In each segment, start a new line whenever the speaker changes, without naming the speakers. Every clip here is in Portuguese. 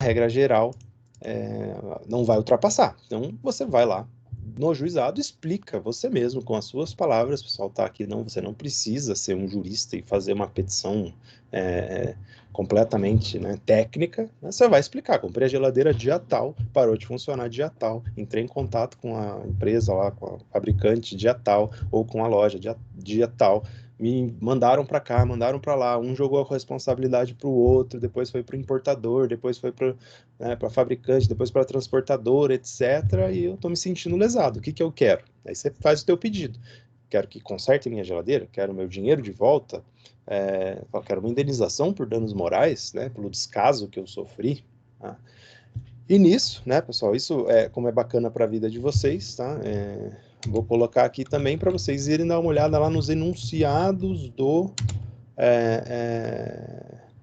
regra geral, não vai ultrapassar. Então, você vai lá no juizado, explica você mesmo, com as suas palavras, pessoal, tá aqui, não, você não precisa ser um jurista e fazer uma petição completamente, né, técnica, né? Você vai explicar, comprei a geladeira dia tal, parou de funcionar dia tal, entrei em contato com a empresa lá, com a fabricante dia tal, ou com a loja dia tal, me mandaram para cá, mandaram para lá, um jogou a responsabilidade para o outro, depois foi para o importador, depois foi para a fabricante, depois para a transportadora, etc. E eu estou me sentindo lesado. O que eu quero? Aí você faz o teu pedido. Quero que consertem minha geladeira, quero meu dinheiro de volta, quero uma indenização por danos morais, né, pelo descaso que eu sofri. Tá? E nisso, né, pessoal, isso como é bacana para a vida de vocês, tá? Vou colocar aqui também para vocês irem dar uma olhada lá nos enunciados do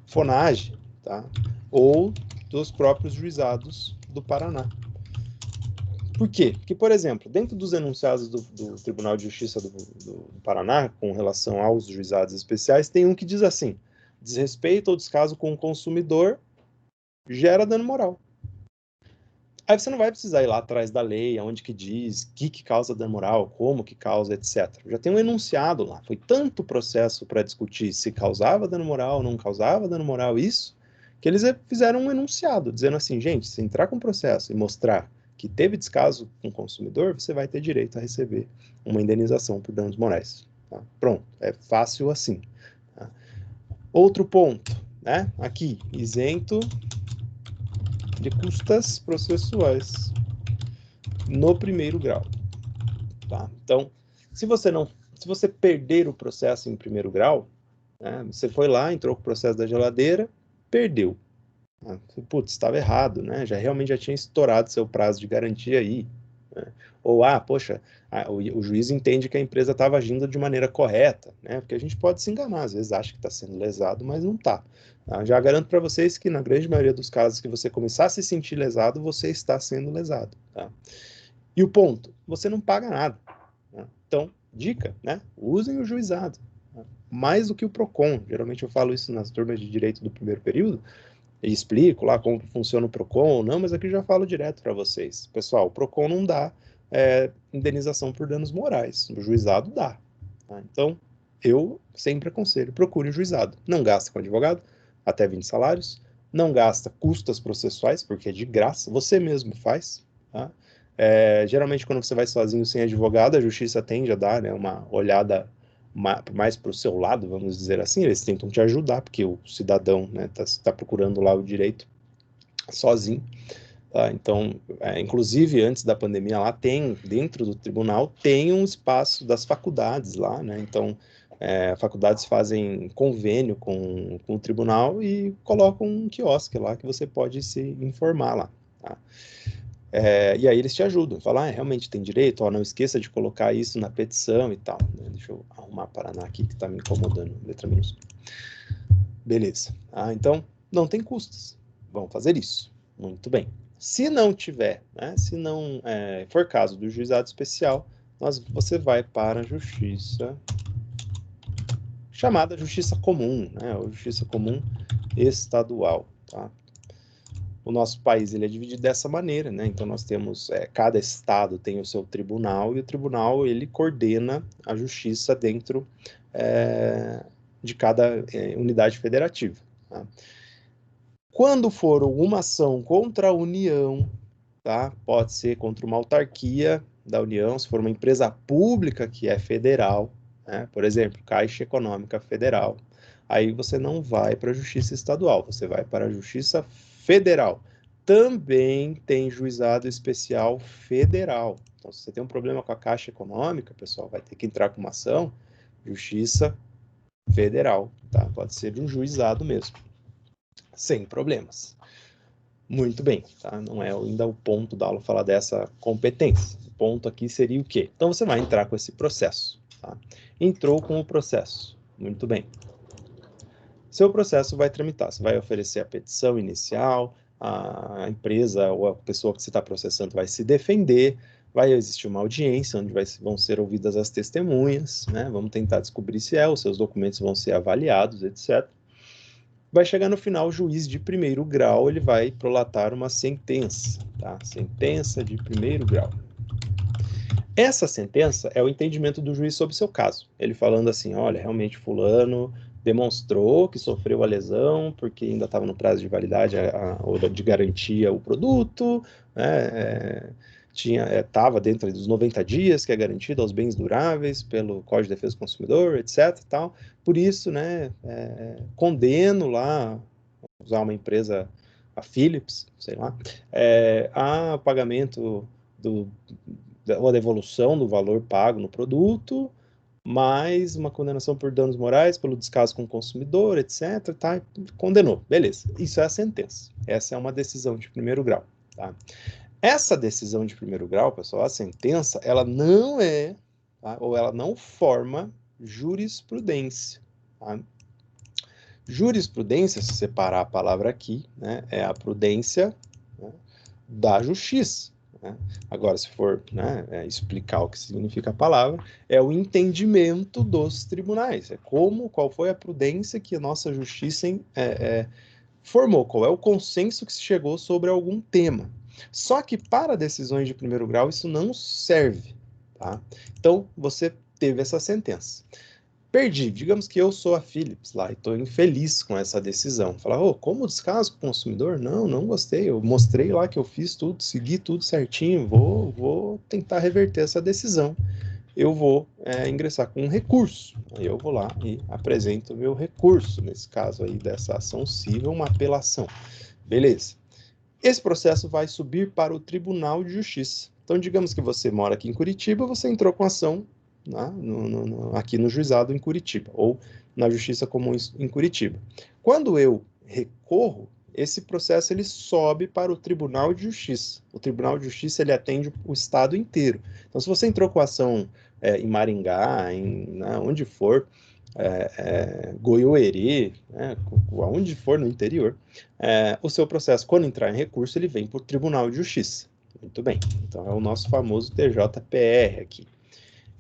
FONAGE, tá? Ou dos próprios juizados do Paraná. Por quê? Porque, por exemplo, dentro dos enunciados do Tribunal de Justiça do Paraná, com relação aos juizados especiais, tem um que diz assim: desrespeito ou descaso com o consumidor gera dano moral. Aí você não vai precisar ir lá atrás da lei, onde que diz, o que causa dano moral, como que causa, etc. Já tem um enunciado lá. Foi tanto processo para discutir se causava dano moral ou não causava dano moral isso, que eles fizeram um enunciado, dizendo assim, gente, se entrar com processo e mostrar que teve descaso com o consumidor, você vai ter direito a receber uma indenização por danos morais. Tá? Pronto, é fácil assim. Tá? Outro ponto, né? Aqui, isento de custas processuais no primeiro grau. Tá? Então, se você perder o processo em primeiro grau, né, você foi lá, entrou com o processo da geladeira, perdeu. Putz, estava errado, né? Realmente já tinha estourado seu prazo de garantia aí. Né? Ou, poxa, o juiz entende que a empresa estava agindo de maneira correta, né? Porque a gente pode se enganar, às vezes acha que está sendo lesado, mas não está. Tá? Já garanto para vocês que na grande maioria dos casos que você começar a se sentir lesado, você está sendo lesado. Tá? E o ponto, você não paga nada. Né? Então, dica, né? Usem o juizado. Né? Mais do que o PROCON. Geralmente eu falo isso nas turmas de direito do primeiro período, e explico lá como funciona o PROCON ou não, mas aqui eu já falo direto para vocês. Pessoal, o PROCON não dá indenização por danos morais, o juizado dá. Tá? Então, eu sempre aconselho, procure o juizado. Não gasta com advogado, até 20 salários, não gasta custas processuais, porque é de graça, você mesmo faz. Tá? Geralmente, quando você vai sozinho sem advogado, a justiça tende a dar, né, uma olhada mais para o seu lado, vamos dizer assim, eles tentam te ajudar, porque o cidadão, né, tá procurando lá o direito sozinho. Tá? Então, inclusive, antes da pandemia, lá dentro do tribunal, tem um espaço das faculdades lá, né? Então, faculdades fazem convênio com o tribunal e colocam um quiosque lá que você pode se informar lá. Tá? E aí eles te ajudam, falam, realmente tem direito, não esqueça de colocar isso na petição e tal. Né? Deixa eu arrumar Paraná aqui que está me incomodando, letra minúscula. Beleza. Então, não tem custos. Vão fazer isso. Muito bem. Se não tiver, né, se não for caso do juizado especial, você vai para a justiça chamada justiça comum, né, ou justiça comum estadual. Tá? O nosso país ele é dividido dessa maneira, né? Então nós temos cada estado tem o seu tribunal e o tribunal ele coordena a justiça dentro de cada unidade federativa. Tá? Quando for uma ação contra a União, tá? Pode ser contra uma autarquia da União, se for uma empresa pública que é federal, né? Por exemplo, Caixa Econômica Federal. Aí você não vai para a Justiça Estadual, você vai para a Justiça Federal. Também tem juizado especial federal. Então, se você tem um problema com a Caixa Econômica, pessoal, vai ter que entrar com uma ação, Justiça Federal, tá? Pode ser de um juizado mesmo, sem problemas. Muito bem, tá? Não é ainda o ponto da aula falar dessa competência. O ponto aqui seria o quê? Então você vai entrar com esse processo. Tá? Entrou com o processo. Muito bem. Seu processo vai tramitar. Você vai oferecer a petição inicial, a empresa ou a pessoa que você está processando vai se defender, vai existir uma audiência onde vão ser ouvidas as testemunhas, né? Vamos tentar descobrir se os seus documentos vão ser avaliados, etc. vai chegar no final, o juiz de primeiro grau, ele vai prolatar uma sentença, tá? Sentença de primeiro grau. Essa sentença é o entendimento do juiz sobre o seu caso. Ele falando assim, olha, realmente fulano demonstrou que sofreu a lesão porque ainda estava no prazo de validade ou de garantia o produto, né, estava dentro dos 90 dias que é garantido aos bens duráveis pelo Código de Defesa do Consumidor, etc. Tal. Por isso, né, condeno lá, usar uma empresa, a Philips, sei lá, a pagamento ou a devolução do valor pago no produto, mais uma condenação por danos morais, pelo descaso com o consumidor, etc. Tá? Condenou. Beleza. Isso é a sentença. Essa é uma decisão de primeiro grau. Tá? Essa decisão de primeiro grau, pessoal, a sentença, ela não é, tá? Ou ela não forma jurisprudência. Tá? Jurisprudência, se separar a palavra aqui, né, é a prudência, né, da justiça. Né? Agora, se for, né, explicar o que significa a palavra, é o entendimento dos tribunais. É qual foi a prudência que a nossa justiça formou, qual é o consenso que se chegou sobre algum tema. Só que para decisões de primeiro grau isso não serve. Tá? Então, você teve essa sentença. Perdi, digamos que eu sou a Philips lá e estou infeliz com essa decisão. Falar, como descaso com o consumidor? Não gostei, eu mostrei lá que eu fiz tudo, segui tudo certinho, vou tentar reverter essa decisão. Eu vou ingressar com um recurso. Aí eu vou lá e apresento o meu recurso, nesse caso aí dessa ação civil, uma apelação. Beleza. Esse processo vai subir para o Tribunal de Justiça. Então, digamos que você mora aqui em Curitiba, você entrou com ação aqui no juizado em Curitiba, ou na Justiça Comum em Curitiba. Quando eu recorro, esse processo ele sobe para o Tribunal de Justiça. O Tribunal de Justiça ele atende o estado inteiro. Então, se você entrou com ação em Maringá, onde for, Goiôerê, aonde for no interior, o seu processo, quando entrar em recurso, ele vem para o Tribunal de Justiça. Muito bem. Então, é o nosso famoso TJPR aqui.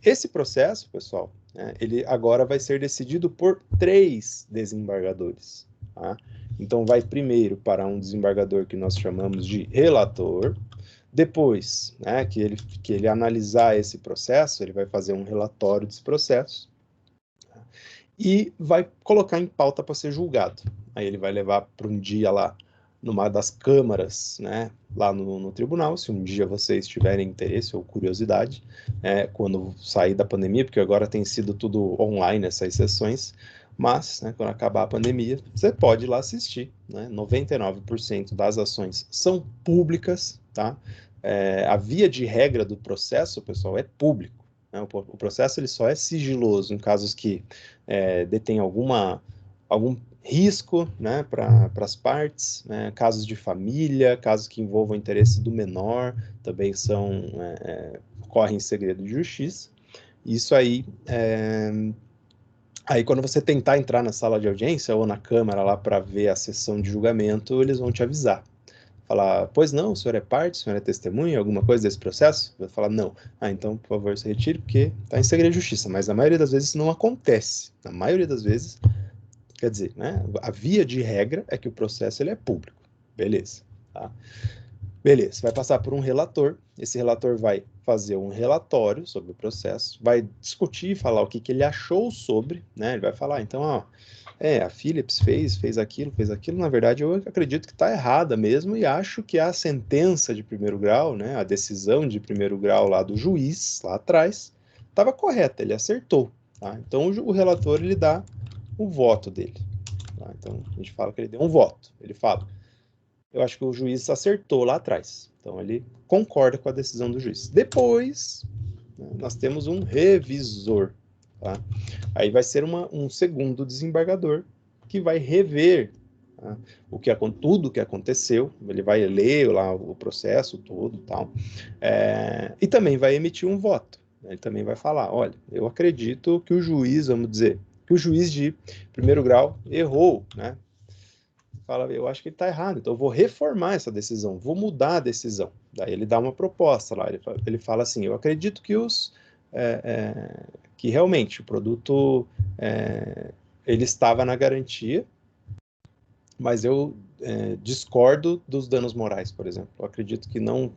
Esse processo, pessoal, ele agora vai ser decidido por 3 desembargadores. Tá? Então, vai primeiro para um desembargador que nós chamamos de relator. Depois, que ele analisar esse processo, ele vai fazer um relatório desse processo e vai colocar em pauta para ser julgado. Aí ele vai levar para um dia lá numa das câmaras, né, lá no tribunal, se um dia vocês tiverem interesse ou curiosidade, quando sair da pandemia, porque agora tem sido tudo online essas sessões, mas, quando acabar a pandemia, você pode ir lá assistir, né, 99% das ações são públicas, tá? A via de regra do processo, pessoal, é público, né? O processo ele só é sigiloso em casos que detém algum risco, né, para as partes, né, casos de família, casos que envolvam o interesse do menor, também correm em segredo de justiça. Isso aí, quando você tentar entrar na sala de audiência ou na câmara lá para ver a sessão de julgamento, eles vão te avisar. Falar, pois não, o senhor é parte, o senhor é testemunha, alguma coisa desse processo? Vai falar, não. Então, por favor, se retire, porque está em segredo de justiça. Mas a maioria das vezes isso não acontece. Na maioria das vezes, quer dizer, né, a via de regra é que o processo ele é público. Beleza. Tá? Beleza, vai passar por um relator. Esse relator vai fazer um relatório sobre o processo, vai discutir, falar o que ele achou sobre, né? Ele vai falar, então, a Philips fez aquilo, na verdade eu acredito que está errada mesmo e acho que a sentença de primeiro grau, né, a decisão de primeiro grau lá do juiz, lá atrás, estava correta, ele acertou. Tá? Então o relator ele dá o voto dele. Tá? Então a gente fala que ele deu um voto, ele fala, eu acho que o juiz acertou lá atrás, então ele concorda com a decisão do juiz. Depois, nós temos um revisor. Tá? Aí vai ser um segundo desembargador que vai rever, tá, tudo o que aconteceu, ele vai ler lá o processo todo, tal, e também vai emitir um voto. Ele também vai falar, olha, eu acredito que o juiz, vamos dizer, que o juiz de primeiro grau errou, né? Fala, eu acho que ele está errado, então eu vou reformar essa decisão, vou mudar a decisão. Daí ele dá uma proposta lá, ele fala assim, eu acredito que que realmente o produto ele estava na garantia, mas eu discordo dos danos morais, por exemplo. Eu acredito que não,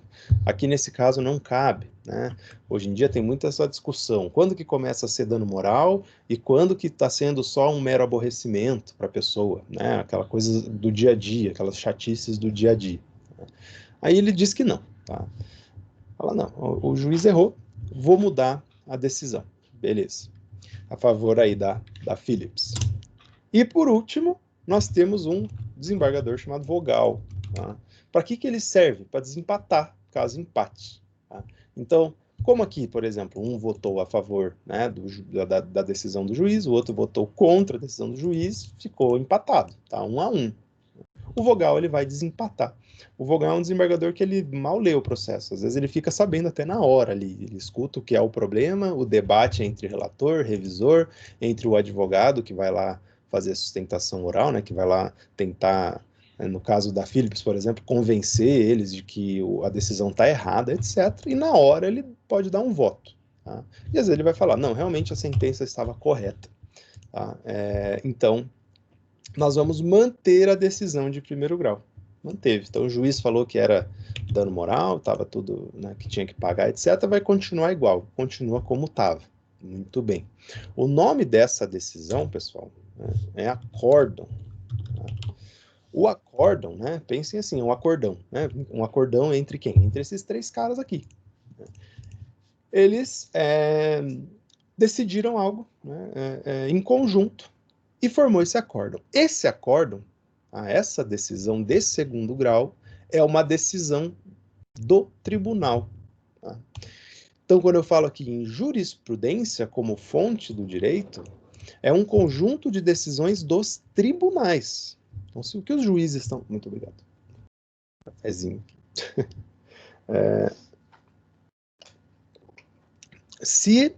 aqui nesse caso não cabe, né? Hoje em dia tem muita essa discussão. Quando que começa a ser dano moral e quando que está sendo só um mero aborrecimento para a pessoa, né? Aquela coisa do dia a dia, aquelas chatices do dia a dia. Aí ele diz que não, tá? Fala, não, o juiz errou, vou mudar a decisão. Beleza. A favor aí da Phillips. E por último, nós temos um desembargador chamado Vogal. Tá? Para que ele serve? Para desempatar, caso empate. Tá? Então, como aqui, por exemplo, um votou a favor, né, da decisão do juiz, o outro votou contra a decisão do juiz, ficou empatado, tá? 1-1. O Vogal ele vai desempatar. O Vogal é um desembargador que ele mal lê o processo, às vezes ele fica sabendo até na hora ali, ele escuta o que é o problema, o debate entre relator, revisor, entre o advogado que vai lá fazer a sustentação oral, né, que vai lá tentar, no caso da Phillips, por exemplo, convencer eles de que a decisão está errada, etc. E na hora ele pode dar um voto. Tá? E às vezes ele vai falar, não, realmente a sentença estava correta. Tá? Então, nós vamos manter a decisão de primeiro grau. Manteve. Então, o juiz falou que era dano moral, estava tudo, né, que tinha que pagar, etc. Vai continuar igual, continua como estava. Muito bem. O nome dessa decisão, pessoal, né, é acórdão. Tá? O acórdão, né, pensem assim, um acordão. Né, um acordão entre quem? Entre esses três caras aqui. Eles decidiram algo, né, em conjunto, e formou esse acórdão. Esse acórdão, essa decisão de segundo grau, é uma decisão do tribunal. Tá? Então, quando eu falo aqui em jurisprudência como fonte do direito, é um conjunto de decisões dos tribunais. Então, se o que os juízes estão... Muito obrigado. Cafézinho. Se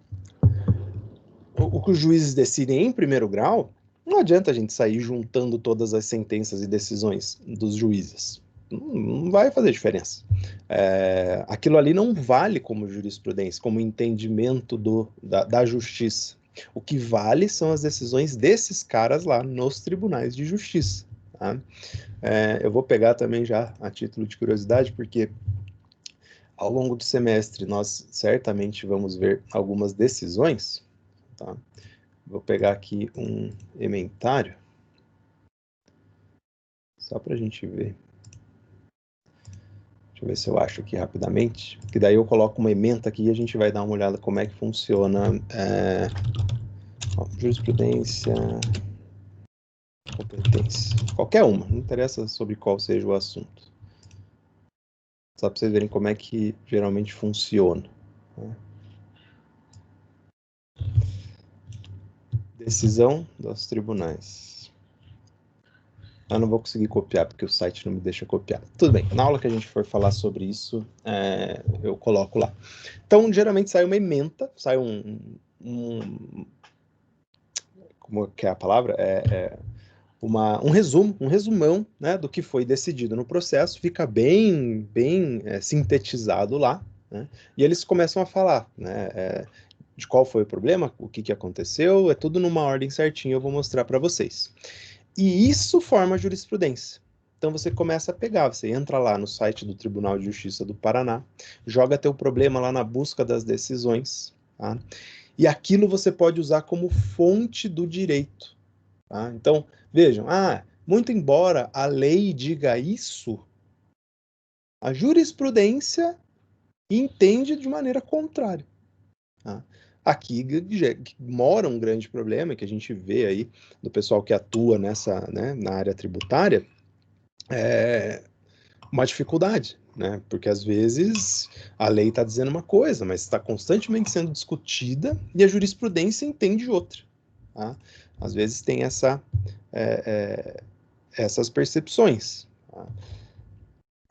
o que os juízes decidem em primeiro grau, não adianta a gente sair juntando todas as sentenças e decisões dos juízes. Não vai fazer diferença. Aquilo ali não vale como jurisprudência, como entendimento da justiça. O que vale são as decisões desses caras lá nos tribunais de justiça. Tá? Eu vou pegar também já a título de curiosidade, porque ao longo do semestre nós certamente vamos ver algumas decisões. Tá? Vou pegar aqui um ementário, só para a gente ver. Deixa eu ver se eu acho aqui rapidamente, que daí eu coloco uma ementa aqui e a gente vai dar uma olhada como é que funciona jurisprudência, competência, qualquer uma, não interessa sobre qual seja o assunto. Só para vocês verem como é que geralmente funciona. Né? Decisão dos tribunais. Eu não vou conseguir copiar, porque o site não me deixa copiar. Tudo bem, na aula que a gente for falar sobre isso, eu coloco lá. Então, geralmente sai uma ementa, sai como que é a palavra? Um resumão, né, do que foi decidido no processo, fica bem sintetizado lá, né, e eles começam a falar, né, de qual foi o problema, o que aconteceu, é tudo numa ordem certinha, eu vou mostrar para vocês. E isso forma jurisprudência. Então você começa a pegar, você entra lá no site do Tribunal de Justiça do Paraná, joga teu problema lá na busca das decisões, tá? E aquilo você pode usar como fonte do direito. Tá? Então, vejam, muito embora a lei diga isso, a jurisprudência entende de maneira contrária. Tá? Aqui mora um grande problema que a gente vê aí do pessoal que atua nessa, né, na área tributária, uma dificuldade, né? Porque às vezes a lei está dizendo uma coisa, mas está constantemente sendo discutida e a jurisprudência entende outra. Tá? Às vezes tem essas percepções. Tá?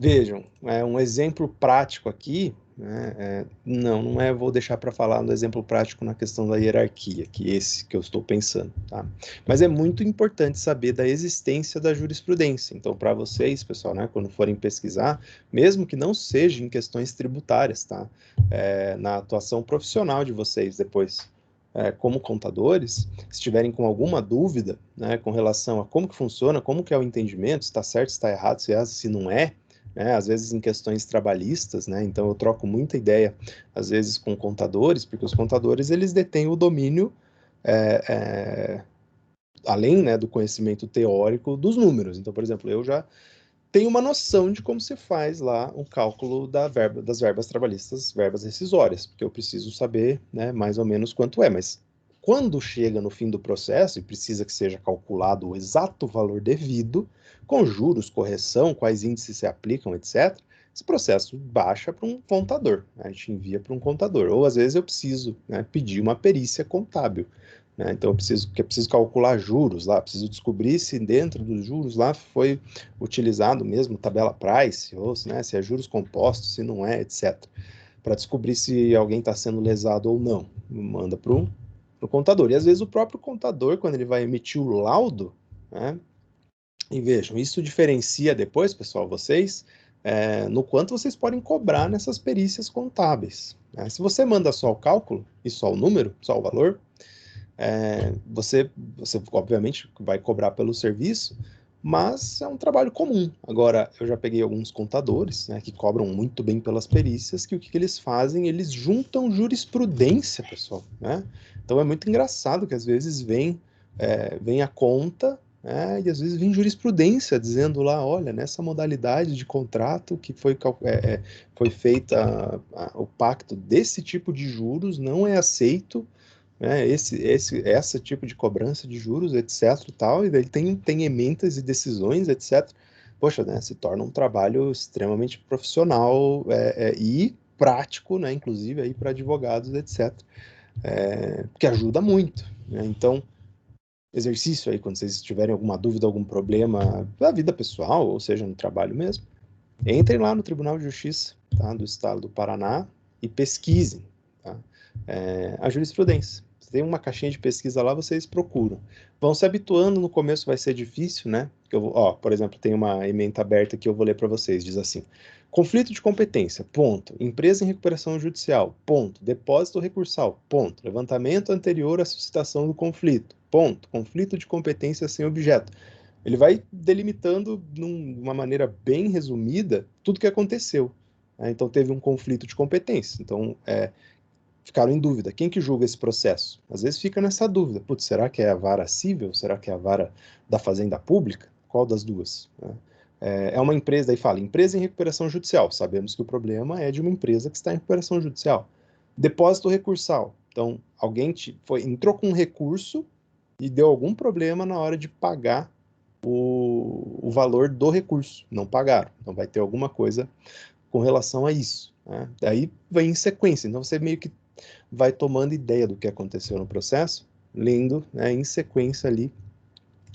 Vejam, um exemplo prático aqui, né, não é, vou deixar para falar no exemplo prático na questão da hierarquia, que esse que eu estou pensando, tá? Mas é muito importante saber da existência da jurisprudência. Então, para vocês, pessoal, né, quando forem pesquisar, mesmo que não seja em questões tributárias, tá? Na atuação profissional de vocês depois, como contadores, se estiverem com alguma dúvida, né, com relação a como que funciona, como que é o entendimento, se está certo, se está errado, se não é, né, às vezes em questões trabalhistas, né, então eu troco muita ideia, às vezes com contadores, porque os contadores, eles detêm o domínio, além, né, do conhecimento teórico dos números. Então, por exemplo, eu já tenho uma noção de como se faz lá o cálculo das verbas trabalhistas, verbas rescisórias, porque eu preciso saber, né, mais ou menos quanto é, mas quando chega no fim do processo e precisa que seja calculado o exato valor devido, com juros, correção, quais índices se aplicam, etc., esse processo baixa para um contador, né? A gente envia para um contador. Ou às vezes eu preciso, né, pedir uma perícia contábil, né? Então eu preciso calcular juros lá, preciso descobrir se dentro dos juros lá foi utilizado mesmo tabela price, ou né, se é juros compostos, se não é, etc. Para descobrir se alguém está sendo lesado ou não. Manda para o contador. E às vezes o próprio contador, quando ele vai emitir o laudo, né, e vejam, isso diferencia depois, pessoal, vocês, no quanto vocês podem cobrar nessas perícias contábeis, né? Se você manda só o cálculo e só o número, só o valor, você obviamente vai cobrar pelo serviço, mas é um trabalho comum. Agora, eu já peguei alguns contadores, né, que cobram muito bem pelas perícias, que o que eles fazem? Eles juntam jurisprudência, pessoal, né? Então é muito engraçado que às vezes vem a conta, né, e às vezes vem jurisprudência dizendo lá, olha, nessa modalidade de contrato que foi feita o pacto desse tipo de juros não é aceito, né, esse tipo de cobrança de juros, etc. e tal, e daí tem emendas e decisões, etc. Poxa, né, se torna um trabalho extremamente profissional e prático, né, inclusive aí para advogados, etc. Que ajuda muito, né? Então, exercício aí, quando vocês tiverem alguma dúvida, algum problema da vida pessoal, ou seja, no trabalho mesmo, entrem lá no Tribunal de Justiça, tá, do Estado do Paraná e pesquisem, tá, a jurisprudência. Tem uma caixinha de pesquisa lá, vocês procuram. Vão se habituando, no começo vai ser difícil, né? Por exemplo, tem uma ementa aberta que eu vou ler para vocês, diz assim: conflito de competência, ponto. Empresa em recuperação judicial, ponto. Depósito recursal, ponto. Levantamento anterior à suscitação do conflito, ponto. Conflito de competência sem objeto. Ele vai delimitando de uma maneira bem resumida tudo o que aconteceu, né? Então teve um conflito de competência. Então ficaram em dúvida. Quem que julga esse processo? Às vezes fica nessa dúvida. Putz, será que é a vara civil? Será que é a vara da fazenda pública? Qual das duas, né? É uma empresa, daí fala, empresa em recuperação judicial. Sabemos que o problema é de uma empresa que está em recuperação judicial. Depósito recursal. Então, alguém entrou com um recurso e deu algum problema na hora de pagar o valor do recurso. Não pagaram. Então, vai ter alguma coisa com relação a isso, né? Daí vem em sequência. Então, você meio que vai tomando ideia do que aconteceu no processo, lendo, né, em sequência ali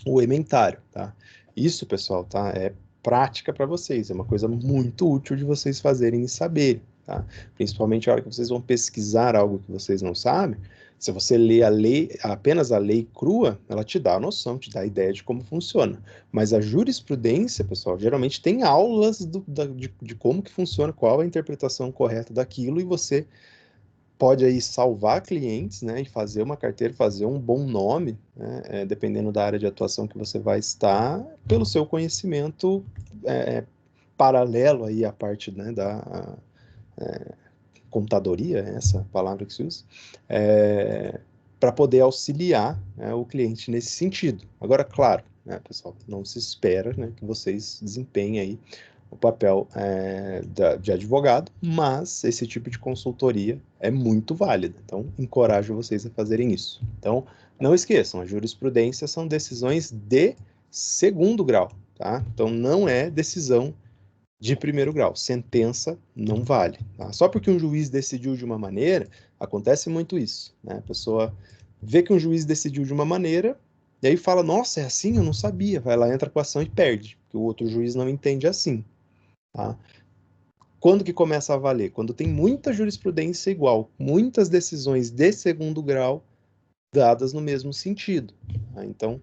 o ementário, tá? Isso, pessoal, tá? É prática para vocês, é uma coisa muito útil de vocês fazerem e saberem, tá? Principalmente a hora que vocês vão pesquisar algo que vocês não sabem, se você lê apenas a lei crua, ela te dá a noção, te dá a ideia de como funciona. Mas a jurisprudência, pessoal, geralmente tem aulas de como que funciona, qual a interpretação correta daquilo, e você pode aí salvar clientes, né, e fazer uma carteira, fazer um bom nome, né, dependendo da área de atuação que você vai estar, pelo seu conhecimento paralelo aí à parte, né, da contadoria, essa palavra que se usa, para poder auxiliar, né, o cliente nesse sentido. Agora, claro, né, pessoal, não se espera, né, que vocês desempenhem aí o papel de advogado, mas esse tipo de consultoria é muito válida. Então, encorajo vocês a fazerem isso. Então, não esqueçam, a jurisprudência são decisões de segundo grau, tá? Então, não é decisão de primeiro grau. Sentença não vale, tá? Só porque um juiz decidiu de uma maneira, acontece muito isso, né? A pessoa vê que um juiz decidiu de uma maneira, e aí fala, nossa, é assim? Eu não sabia. Vai lá, entra com a ação e perde, porque o outro juiz não entende assim. Tá? Quando que começa a valer? Quando tem muita jurisprudência igual, muitas decisões de segundo grau dadas no mesmo sentido. Tá? Então,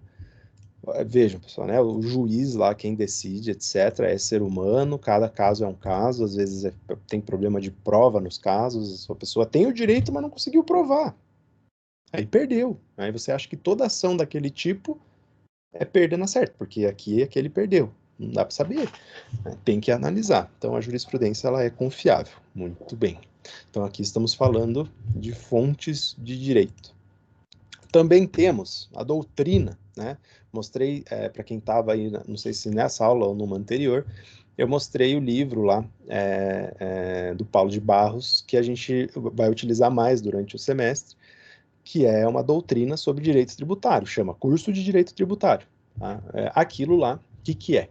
vejam, pessoal, né? O juiz lá, quem decide, etc., é ser humano, cada caso é um caso, às vezes tem problema de prova nos casos, a pessoa tem o direito, mas não conseguiu provar. Aí perdeu. Aí você acha que toda ação daquele tipo é perda na certa, porque aqui é que ele perdeu. Não dá para saber, né? Tem que analisar. Então a jurisprudência ela é confiável. Muito bem. Então aqui estamos falando de fontes de direito. Também temos a doutrina, né? Mostrei para quem estava aí, não sei se nessa aula ou numa anterior, eu mostrei o livro lá do Paulo de Barros, que a gente vai utilizar mais durante o semestre, que é uma doutrina sobre direito tributário, chama Curso de Direito Tributário. Tá? Aquilo lá, o que é?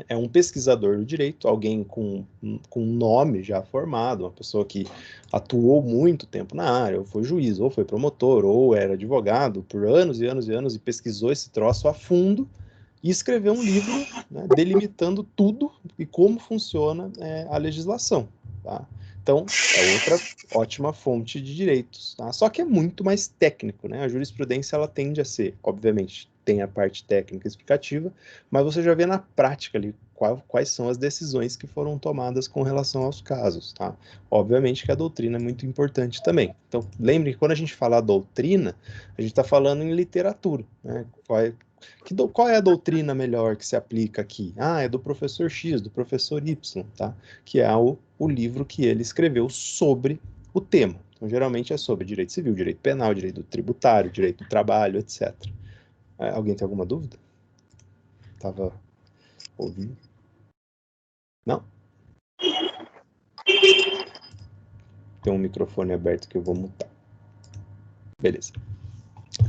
É um pesquisador do direito, alguém com um nome já formado, uma pessoa que atuou muito tempo na área, ou foi juiz, ou foi promotor, ou era advogado por anos e anos e anos e pesquisou esse troço a fundo e escreveu um livro, né, delimitando tudo e como funciona a legislação. Tá? Então, é outra ótima fonte de direitos. Tá? Só que é muito mais técnico, né? A jurisprudência ela tende a ser, obviamente, tem a parte técnica explicativa, mas você já vê na prática ali quais são as decisões que foram tomadas com relação aos casos. Tá? Obviamente que a doutrina é muito importante também. Então, lembre que quando a gente fala doutrina, a gente está falando em literatura. Né? Qual é a doutrina melhor que se aplica aqui? É do professor X, do professor Y, tá? Que é o livro que ele escreveu sobre o tema. Então, geralmente é sobre direito civil, direito penal, direito tributário, direito do trabalho, etc. Alguém tem alguma dúvida? Estava ouvindo? Não? Tem um microfone aberto que eu vou mutar. Beleza.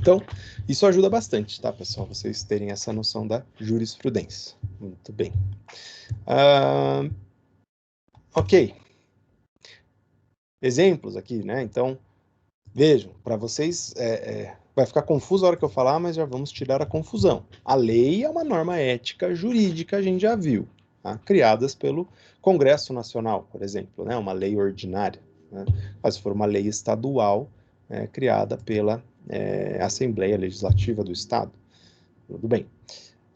Então, isso ajuda bastante, tá, pessoal? Vocês terem essa noção da jurisprudência. Muito bem. Ok. Exemplos aqui, né? Então, vejam, para vocês, vai ficar confuso a hora que eu falar, mas já vamos tirar a confusão. A lei é uma norma ética jurídica, a gente já viu, tá? Criadas pelo Congresso Nacional, por exemplo, né? Uma lei ordinária. Né? Mas se for uma lei estadual, criada pela Assembleia Legislativa do Estado. Tudo bem.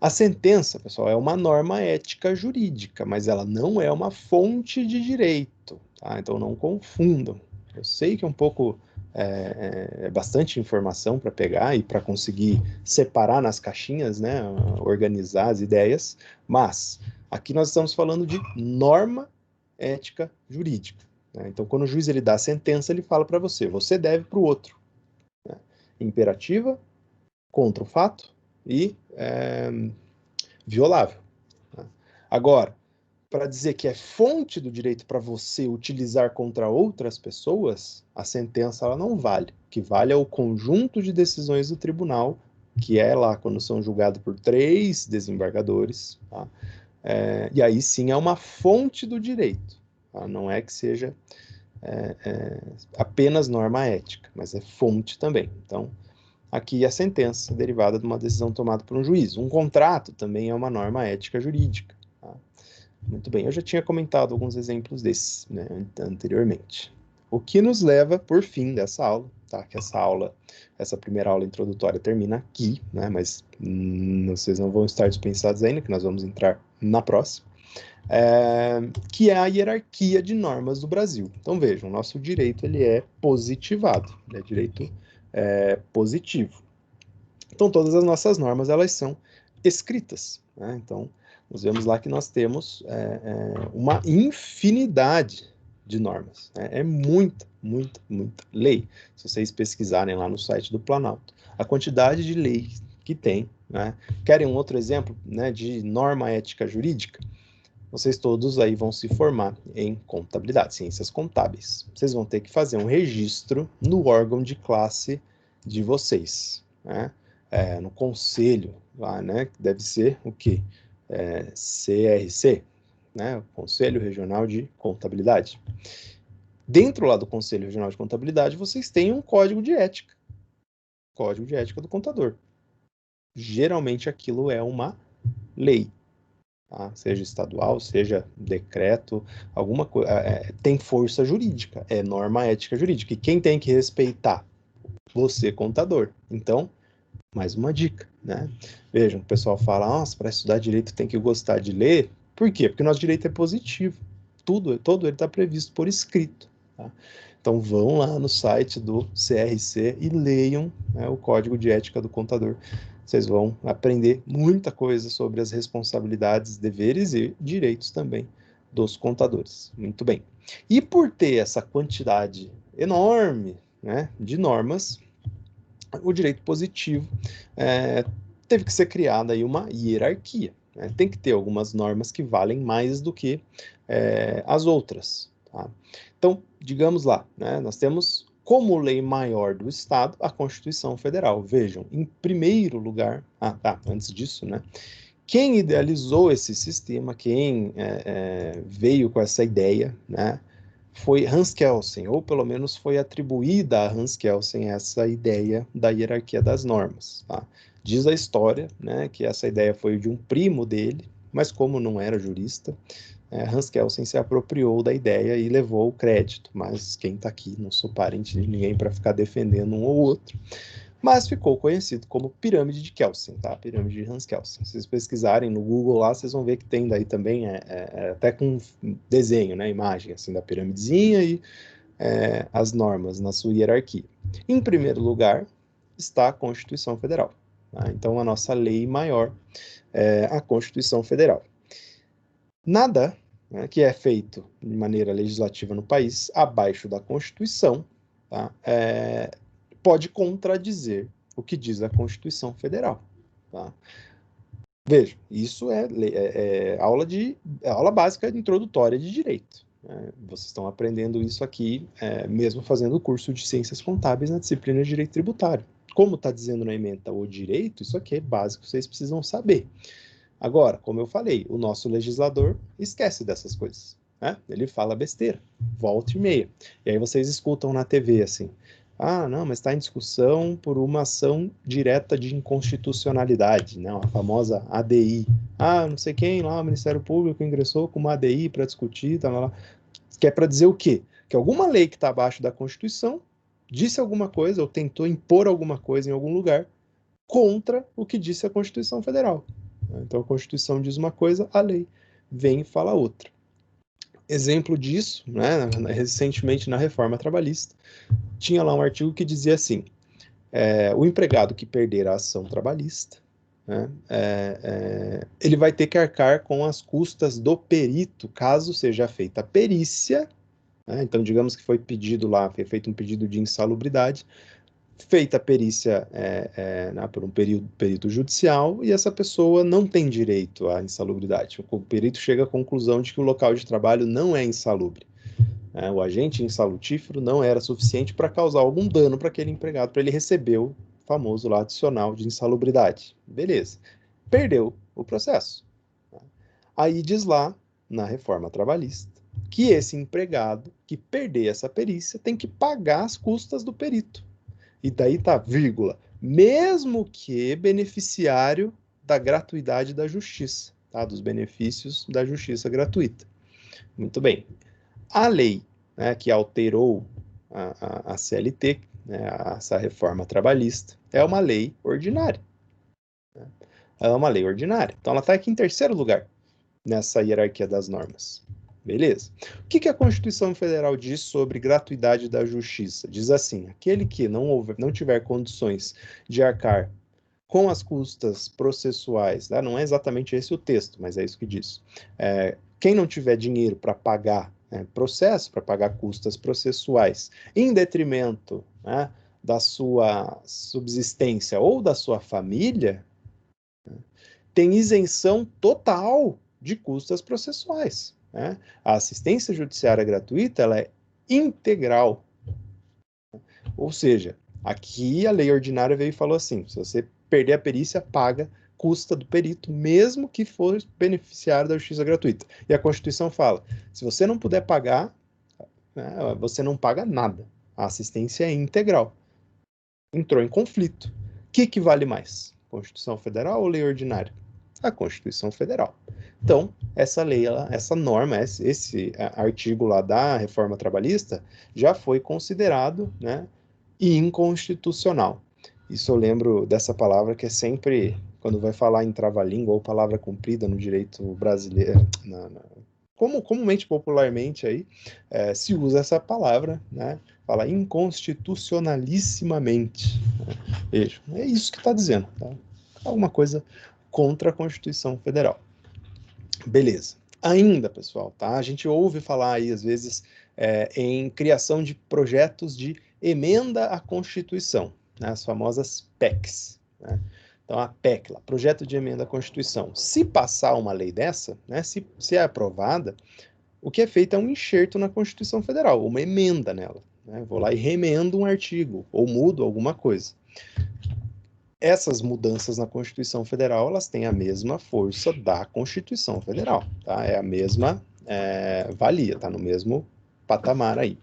A sentença, pessoal, é uma norma ética jurídica, mas ela não é uma fonte de direito, tá? Então não confundam. Eu sei que é um pouco, bastante informação para pegar e para conseguir separar nas caixinhas, né, organizar as ideias, mas aqui nós estamos falando de norma ética jurídica. Né? Então, quando o juiz ele dá a sentença, ele fala para você, você deve para o outro. Né? Imperativa, contra o fato e violável. Tá? Agora, para dizer que é fonte do direito para você utilizar contra outras pessoas, a sentença ela não vale. O que vale é o conjunto de decisões do tribunal, que é lá quando são julgados por 3 desembargadores, tá? E aí sim é uma fonte do direito. Tá? Não é que seja apenas norma ética, mas é fonte também. Então, aqui a sentença derivada de uma decisão tomada por um juiz. Um contrato também é uma norma ética jurídica. Tá? Muito bem, eu já tinha comentado alguns exemplos desses, né, anteriormente. O que nos leva, por fim, dessa aula, tá? Que essa primeira aula introdutória termina aqui, né? Mas vocês não vão estar dispensados ainda, que nós vamos entrar na próxima. Que é a hierarquia de normas do Brasil. Então vejam, o nosso direito ele é positivado, é direito positivo. Então todas as nossas normas elas são escritas. Né? Então nós vemos lá que nós temos uma infinidade de normas. Né? É muita, muita, muita lei. Se vocês pesquisarem lá no site do Planalto, a quantidade de leis que tem. Né? Querem um outro exemplo, né, de norma ética jurídica? Vocês todos aí vão se formar em contabilidade, ciências contábeis. Vocês vão ter que fazer um registro no órgão de classe de vocês, né? No conselho lá, né? Que deve ser o quê? CRC, né? Conselho Regional de Contabilidade. Dentro lá do Conselho Regional de Contabilidade, vocês têm um código de ética. Código de ética do contador. Geralmente aquilo é uma lei. Tá? Seja estadual, seja decreto, alguma coisa, tem força jurídica, é norma ética jurídica. E quem tem que respeitar? Você, contador. Então, mais uma dica, né? Vejam, o pessoal fala, nossa, para estudar direito tem que gostar de ler. Por quê? Porque o nosso direito é positivo. Todo ele está previsto por escrito. Tá? Então vão lá no site do CRC e leiam, né, o Código de Ética do Contador. Vocês vão aprender muita coisa sobre as responsabilidades, deveres e direitos também dos contadores. Muito bem. E por ter essa quantidade enorme, né, de normas, o direito positivo teve que ser criada aí uma hierarquia. Né? Tem que ter algumas normas que valem mais do que as outras. Tá? Então, digamos lá, né, nós temos como lei maior do Estado a Constituição Federal. Vejam, em primeiro lugar, antes disso, né, quem idealizou esse sistema, quem veio com essa ideia, né, foi Hans Kelsen, ou pelo menos foi atribuída a Hans Kelsen essa ideia da hierarquia das normas. Tá? Diz a história, né, que essa ideia foi de um primo dele, mas como não era jurista, Hans Kelsen se apropriou da ideia e levou o crédito, mas quem está aqui, não sou parente de ninguém para ficar defendendo um ou outro, mas ficou conhecido como pirâmide de Kelsen, tá? Pirâmide de Hans Kelsen. Se vocês pesquisarem no Google lá, vocês vão ver que tem daí também, até com desenho, né, imagem assim da piramidezinha e as normas na sua hierarquia. Em primeiro lugar está a Constituição Federal. Tá? Então a nossa lei maior é a Constituição Federal. Nada, né, que é feito de maneira legislativa no país abaixo da Constituição, tá, pode contradizer o que diz a Constituição Federal. Tá? Veja, isso é aula básica introdutória de direito. Né? Vocês estão aprendendo isso aqui, mesmo fazendo o curso de Ciências Contábeis na disciplina de Direito Tributário. Como está dizendo na ementa o direito, isso aqui é básico, vocês precisam saber. Agora, como eu falei, o nosso legislador esquece dessas coisas. Né? Ele fala besteira, volta e meia. E aí vocês escutam na TV assim, não, mas está em discussão por uma ação direta de inconstitucionalidade, né? A famosa ADI. Não sei quem lá, o Ministério Público ingressou com uma ADI para discutir, que é para dizer o quê? Que alguma lei que está abaixo da Constituição disse alguma coisa ou tentou impor alguma coisa em algum lugar contra o que disse a Constituição Federal. Então a Constituição diz uma coisa, a lei vem e fala outra. Exemplo disso, né, recentemente na Reforma Trabalhista, tinha lá um artigo que dizia assim, o empregado que perder a ação trabalhista, né, ele vai ter que arcar com as custas do perito, caso seja feita a perícia, né, então digamos que foi pedido lá, foi feito um pedido de insalubridade, feita a perícia por um perito judicial e essa pessoa não tem direito à insalubridade. O perito chega à conclusão de que o local de trabalho não é insalubre. O agente insalutífero não era suficiente para causar algum dano para aquele empregado, para ele receber o famoso lá adicional de insalubridade. Beleza. Perdeu o processo. Aí diz lá, na reforma trabalhista, que esse empregado que perder essa perícia tem que pagar as custas do perito. E daí tá, vírgula, mesmo que beneficiário da gratuidade da justiça, tá? Dos benefícios da justiça gratuita. Muito bem. A lei, né, que alterou a CLT, né, essa reforma trabalhista, é uma lei ordinária. Né? Ela é uma lei ordinária. Então ela está aqui em terceiro lugar nessa hierarquia das normas. Beleza? O que a Constituição Federal diz sobre gratuidade da justiça? Diz assim, aquele que não tiver condições de arcar com as custas processuais, tá? Não é exatamente esse o texto, mas é isso que diz. Quem não tiver dinheiro para pagar processo, para pagar custas processuais, em detrimento, né, da sua subsistência ou da sua família, né, tem isenção total de custas processuais. Né? A assistência judiciária gratuita ela é integral. Ou seja, aqui a lei ordinária veio e falou assim, se você perder a perícia, paga custa do perito, mesmo que for beneficiário da justiça gratuita. E a Constituição fala, se você não puder pagar, né, você não paga nada. A assistência é integral. Entrou em conflito. O que vale mais? Constituição Federal ou lei ordinária? A Constituição Federal. Então, essa lei, essa norma, esse artigo lá da reforma trabalhista já foi considerado, né, inconstitucional. Isso eu lembro dessa palavra que é sempre, quando vai falar em trava-língua ou palavra cumprida no direito brasileiro, como comumente, popularmente aí, se usa essa palavra, né? Fala inconstitucionalissimamente. Veja, é isso que está dizendo, tá? Alguma coisa contra a Constituição Federal. Beleza. Ainda, pessoal, tá? A gente ouve falar aí, às vezes, em criação de projetos de emenda à Constituição, né? As famosas PECs, né? Então, a PEC, lá, projeto de emenda à Constituição. Se passar uma lei dessa, né, se é aprovada, o que é feito é um enxerto na Constituição Federal, uma emenda nela, né? Vou lá e remendo um artigo, ou mudo alguma coisa. Essas mudanças na Constituição Federal, elas têm a mesma força da Constituição Federal, tá? É a mesma valia, tá no mesmo patamar aí.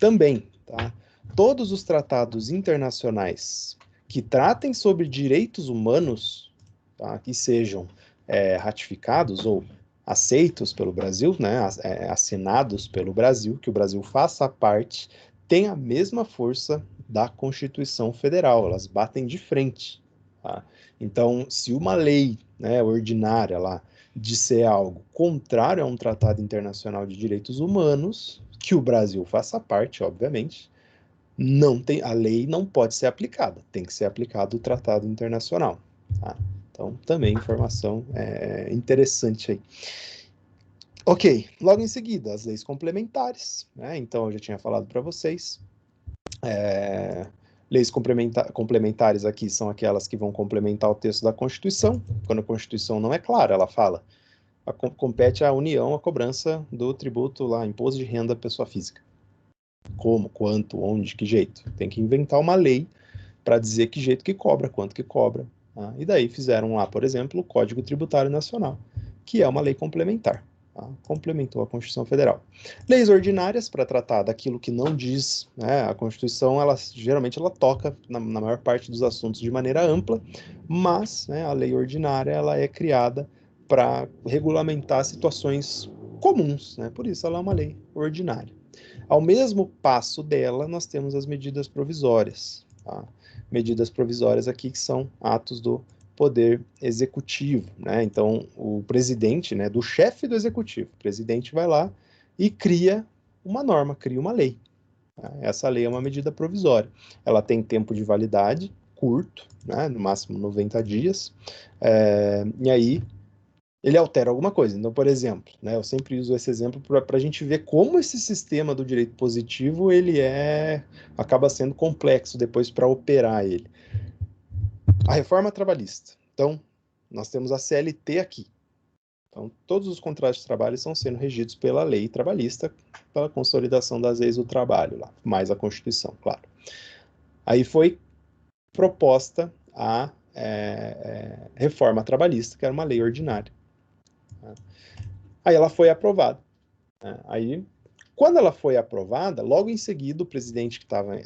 Também, tá? Todos os tratados internacionais que tratem sobre direitos humanos, tá? Que sejam ratificados ou aceitos pelo Brasil, né? Assinados pelo Brasil, que o Brasil faça parte, tem a mesma força da Constituição Federal, elas batem de frente. Tá? Então, se uma lei, né, ordinária lá disser algo contrário a um tratado internacional de direitos humanos, que o Brasil faça parte, obviamente, a lei não pode ser aplicada, tem que ser aplicado o tratado internacional. Tá? Então, também informação interessante aí. Ok, logo em seguida, as leis complementares, né? Então, eu já tinha falado para vocês. Leis complementares aqui são aquelas que vão complementar o texto da Constituição. Quando a Constituição não é clara, ela fala, compete à União a cobrança do tributo lá, imposto de renda à pessoa física. Como, quanto, onde, que jeito. Tem que inventar uma lei para dizer que jeito que cobra, quanto que cobra. Tá? E daí fizeram lá, por exemplo, o Código Tributário Nacional, que é uma lei complementar. Tá? Complementou a Constituição Federal. Leis ordinárias para tratar daquilo que não diz, né? A Constituição, geralmente ela toca na maior parte dos assuntos de maneira ampla, mas, né, a lei ordinária ela é criada para regulamentar situações comuns, né? Por isso ela é uma lei ordinária. Ao mesmo passo dela, nós temos as medidas provisórias. Tá? Medidas provisórias aqui que são atos do poder executivo, né? Então, o presidente, né, do chefe do executivo, o presidente vai lá e cria uma norma, cria uma lei. Tá? Essa lei é uma medida provisória. Ela tem tempo de validade curto, né, no máximo 90 dias, e aí ele altera alguma coisa. Então, por exemplo, né, eu sempre uso esse exemplo para a gente ver como esse sistema do direito positivo ele acaba sendo complexo depois para operar ele. A reforma trabalhista. Então, nós temos a CLT aqui. Então, todos os contratos de trabalho estão sendo regidos pela lei trabalhista, pela consolidação das leis do trabalho, lá, mais a Constituição, claro. Aí foi proposta a reforma trabalhista, que era uma lei ordinária. Aí ela foi aprovada. Aí, quando ela foi aprovada, logo em seguida, o presidente que estava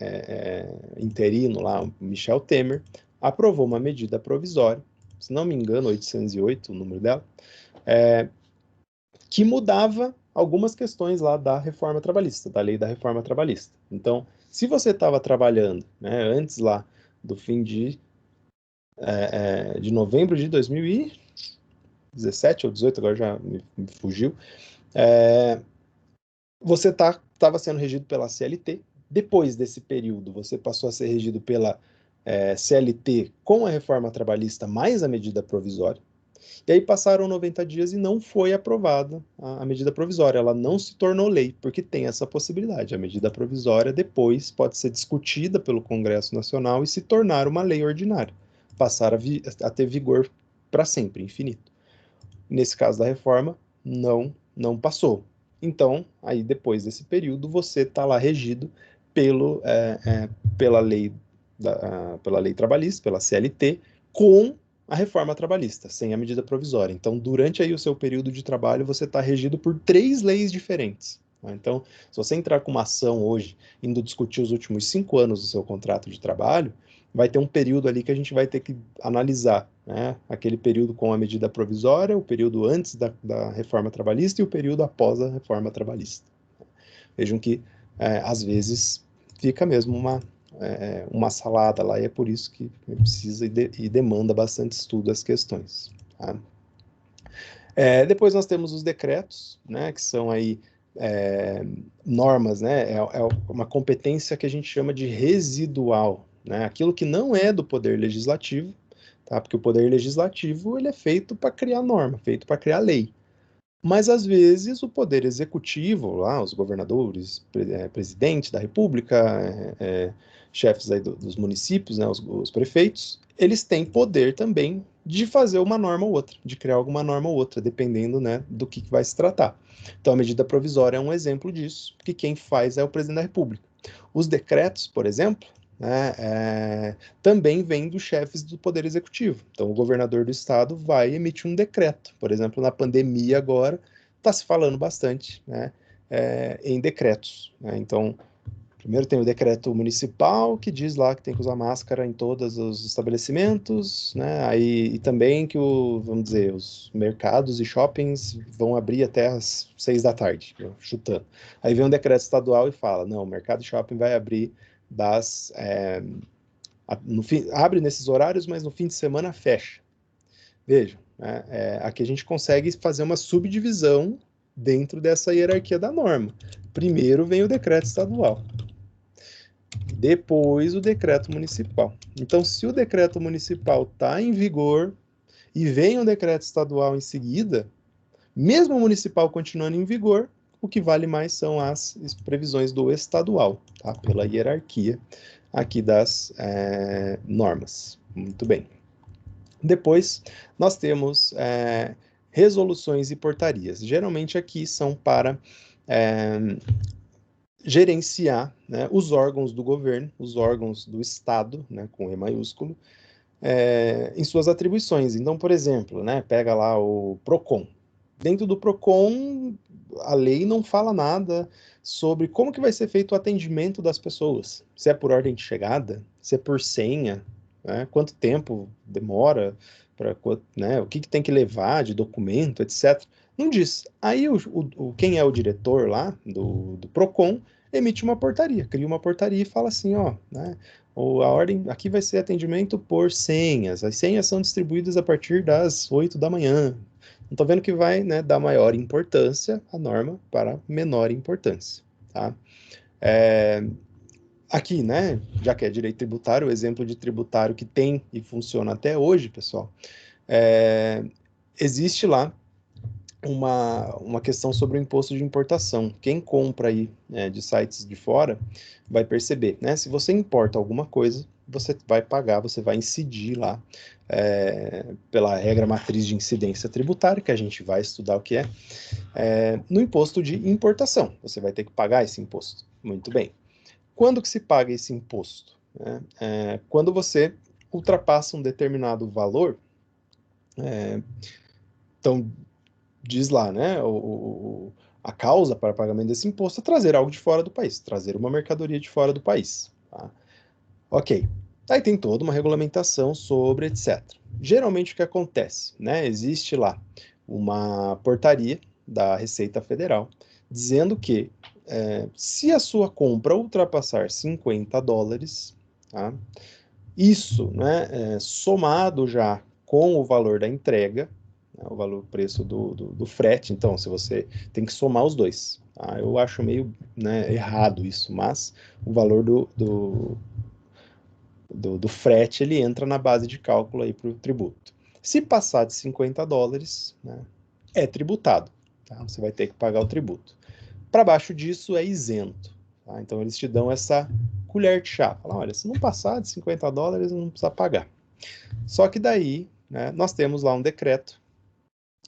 interino lá, o Michel Temer, aprovou uma medida provisória, se não me engano, 808, o número dela, que mudava algumas questões lá da reforma trabalhista, da lei da reforma trabalhista. Então, se você estava trabalhando, né, antes lá do fim de novembro de 2017 ou 18, agora já me fugiu, você estava sendo regido pela CLT. Depois desse período, você passou a ser regido pela CLT com a reforma trabalhista mais a medida provisória. E aí passaram 90 dias e não foi aprovada a medida provisória. Ela não se tornou lei, porque tem essa possibilidade. A medida provisória depois pode ser discutida pelo Congresso Nacional e se tornar uma lei ordinária. Passar a ter vigor para sempre, infinito. Nesse caso da reforma, não passou. Então, aí depois desse período, você está lá regido pela lei trabalhista, pela CLT, com a reforma trabalhista, sem a medida provisória. Então, durante aí o seu período de trabalho, você está regido por 3 leis diferentes. Então, se você entrar com uma ação hoje, indo discutir os últimos 5 anos do seu contrato de trabalho, vai ter um período ali que a gente vai ter que analisar, né? Aquele período com a medida provisória, o período antes da reforma trabalhista e o período após a reforma trabalhista. Vejam que, às vezes, fica mesmo uma salada lá, e é por isso que precisa e demanda bastante estudo as questões. Tá? Depois nós temos os decretos, né, que são aí normas, né, é uma competência que a gente chama de residual, né, aquilo que não é do poder legislativo, tá, porque o poder legislativo ele é feito para criar norma, feito para criar lei. Mas, às vezes, o poder executivo, lá, os governadores, presidente da república, chefes aí dos municípios, né, os prefeitos, eles têm poder também de fazer uma norma ou outra, de criar alguma norma ou outra, dependendo, né, do que vai se tratar. Então, a medida provisória é um exemplo disso, que quem faz é o presidente da república. Os decretos, por exemplo, né, também vêm dos chefes do Poder Executivo. Então, o governador do estado vai emitir um decreto. Por exemplo, na pandemia agora, está se falando bastante, né, em decretos, né? Então, primeiro tem o decreto municipal, que diz lá que tem que usar máscara em todos os estabelecimentos, né? Aí, e também que, vamos dizer, os mercados e shoppings vão abrir até às 6 da tarde, chutando. Aí vem um decreto estadual e fala, não, o mercado e shopping vai abrir das... abre nesses horários, mas no fim de semana fecha. Vejam, né? Aqui a gente consegue fazer uma subdivisão dentro dessa hierarquia da norma. Primeiro vem o decreto estadual, depois o decreto municipal. Então, se o decreto municipal está em vigor e vem um decreto estadual em seguida, mesmo o municipal continuando em vigor, o que vale mais são as previsões do estadual, tá? Pela hierarquia aqui das normas. Muito bem. Depois, nós temos resoluções e portarias. Geralmente aqui são para gerenciar, né, os órgãos do governo, os órgãos do Estado, né, com E maiúsculo, em suas atribuições. Então, por exemplo, né, pega lá o PROCON. Dentro do PROCON, a lei não fala nada sobre como que vai ser feito o atendimento das pessoas. Se é por ordem de chegada, se é por senha, né, quanto tempo demora, né, o que tem que levar de documento, etc. Não diz. Aí quem é o diretor lá do PROCON emite uma portaria, cria uma portaria e fala assim, ó, né, a ordem aqui vai ser atendimento por senhas. As senhas são distribuídas a partir das 8 da manhã. Não tô vendo que vai, né, dar maior importância a norma para menor importância, tá? Aqui, né, já que é direito tributário, o exemplo de tributário que tem e funciona até hoje, pessoal, existe lá uma questão sobre o imposto de importação. Quem compra aí de sites de fora vai perceber, né? Se você importa alguma coisa, você vai pagar, você vai incidir lá pela regra matriz de incidência tributária, que a gente vai estudar o que no imposto de importação. Você vai ter que pagar esse imposto. Muito bem. Quando que se paga esse imposto? Quando você ultrapassa um determinado valor, então diz lá, né, a causa para pagamento desse imposto é trazer algo de fora do país, trazer uma mercadoria de fora do país. Tá? Ok. Aí tem toda uma regulamentação sobre etc. Geralmente o que acontece, né, existe lá uma portaria da Receita Federal dizendo que se a sua compra ultrapassar $50, tá, isso, né, somado já com o valor da entrega, né, o valor, preço do frete, então, se você tem que somar os dois. Tá? Eu acho meio, né, errado isso, mas o valor do frete, ele entra na base de cálculo aí para o tributo. Se passar de $50, né, é tributado. Tá? Você vai ter que pagar o tributo. Para baixo disso é isento. Tá? Então, eles te dão essa colher de chá. Falam, olha, se não passar de $50, não precisa pagar. Só que daí, né, nós temos lá um decreto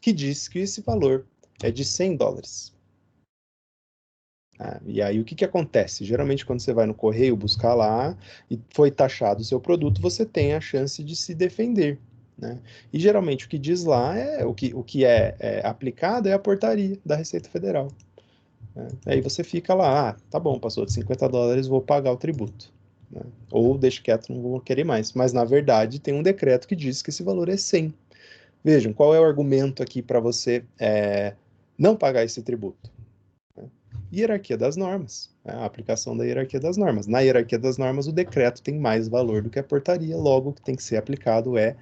que diz que esse valor é de $100. E aí o que acontece? Geralmente quando você vai no correio buscar lá e foi taxado o seu produto, você tem a chance de se defender. Né? E geralmente o que diz lá o que é aplicado é a portaria da Receita Federal. Né? Aí você fica lá, tá bom, passou de $50, vou pagar o tributo. Né? Ou deixa quieto, não vou querer mais. Mas na verdade tem um decreto que diz que esse valor é 100. Vejam, qual é o argumento aqui para você não pagar esse tributo? Hierarquia das normas, a aplicação da hierarquia das normas. Na hierarquia das normas, o decreto tem mais valor do que a portaria, logo o que tem que ser aplicado é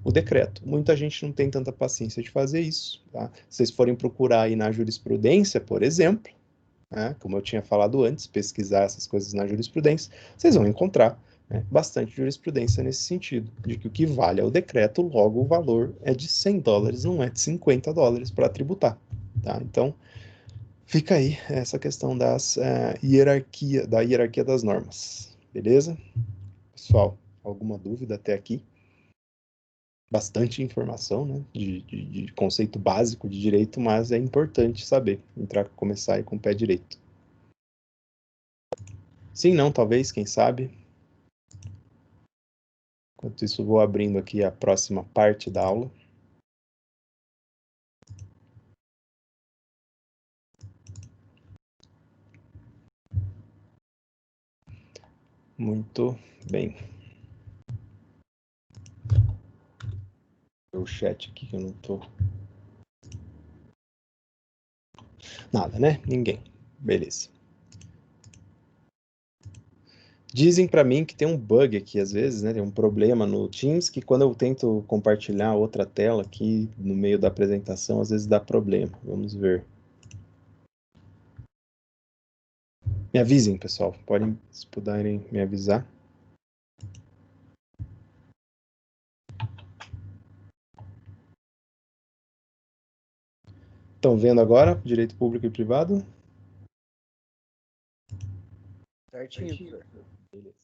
o decreto. Muita gente não tem tanta paciência de fazer isso, tá? Se vocês forem procurar aí na jurisprudência, por exemplo, né, como eu tinha falado antes, pesquisar essas coisas na jurisprudência, vocês vão encontrar, né, bastante jurisprudência nesse sentido, de que o que vale é o decreto, logo o valor é de $100, não é de $50 para tributar, tá? Então, fica aí essa questão da hierarquia das normas, beleza? Pessoal, alguma dúvida até aqui? Bastante informação, né, de conceito básico de direito, mas é importante saber, começar aí com o pé direito. Sim, não, talvez, quem sabe. Enquanto isso, vou abrindo aqui a próxima parte da aula. Muito bem. O chat aqui que eu não tô... Nada, né? Ninguém. Beleza. Dizem para mim que tem um bug aqui, às vezes, né? Tem um problema no Teams, que quando eu tento compartilhar outra tela aqui no meio da apresentação, às vezes dá problema. Vamos ver. Me avisem, pessoal. Podem, se puderem me avisar. Estão vendo agora? Direito público e privado?
Certinho, professor.
Beleza.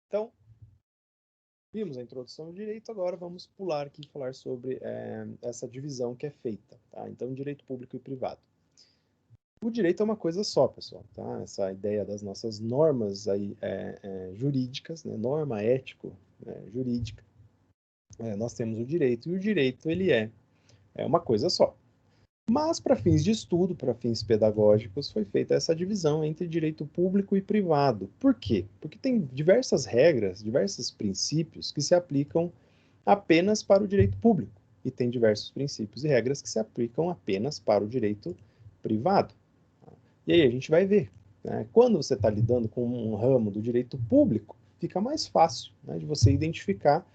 Então, vimos a introdução do direito, agora vamos pular aqui e falar sobre essa divisão que é feita, tá? Então, direito público e privado. O direito é uma coisa só, pessoal, tá? Essa ideia das nossas normas aí, jurídicas, né? Norma ético-jurídica. Nós temos o direito, e o direito ele é uma coisa só. Mas, para fins de estudo, para fins pedagógicos, foi feita essa divisão entre direito público e privado. Por quê? Porque tem diversas regras, diversos princípios que se aplicam apenas para o direito público, e tem diversos princípios e regras que se aplicam apenas para o direito privado. E aí a gente vai ver, né? Quando você está lidando com um ramo do direito público, fica mais fácil, né, de você identificar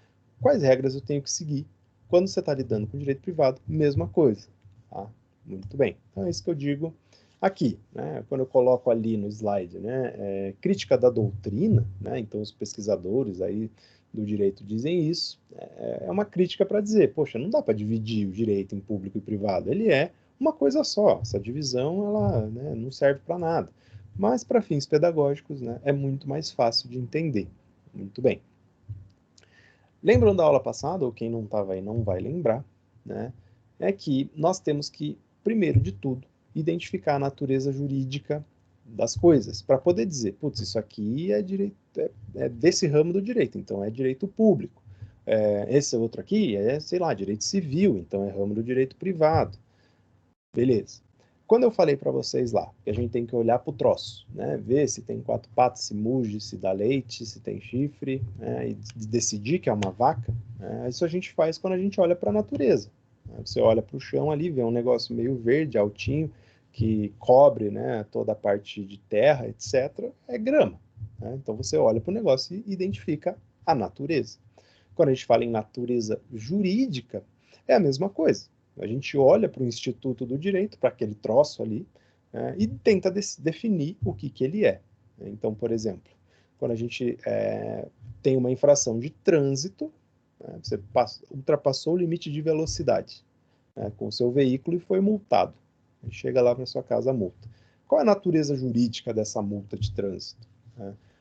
quais regras eu tenho que seguir. Quando você está lidando com direito privado, mesma coisa. Tá? Muito bem. Então é isso que eu digo aqui, né? Quando eu coloco ali no slide, né, crítica da doutrina, né? Então os pesquisadores aí do direito dizem isso. É uma crítica para dizer, poxa, não dá para dividir o direito em público e privado. Ele é uma coisa só. Essa divisão, ela, né, não serve para nada. Mas para fins pedagógicos, né, é muito mais fácil de entender. Muito bem. Lembram da aula passada, ou quem não estava aí não vai lembrar, né, é que nós temos que, primeiro de tudo, identificar a natureza jurídica das coisas, para poder dizer, putz, isso aqui é direito, é desse ramo do direito, então é direito público. Esse outro aqui é, sei lá, direito civil, então é ramo do direito privado. Beleza. Quando eu falei para vocês lá que a gente tem que olhar para o troço, né, ver se tem 4 patas, se muge, se dá leite, se tem chifre, né, e decidir que é uma vaca, né, isso a gente faz quando a gente olha para a natureza. Né, você olha para o chão ali, vê um negócio meio verde, altinho, que cobre, né, toda a parte de terra, etc., é grama. Né, então você olha para o negócio e identifica a natureza. Quando a gente fala em natureza jurídica, é a mesma coisa. A gente olha para o Instituto do Direito, para aquele troço ali, e tenta definir o que ele é. Então, por exemplo, quando a gente tem uma infração de trânsito, né, você ultrapassou o limite de velocidade, né, com o seu veículo e foi multado. Chega lá para sua casa a multa. Qual é a natureza jurídica dessa multa de trânsito?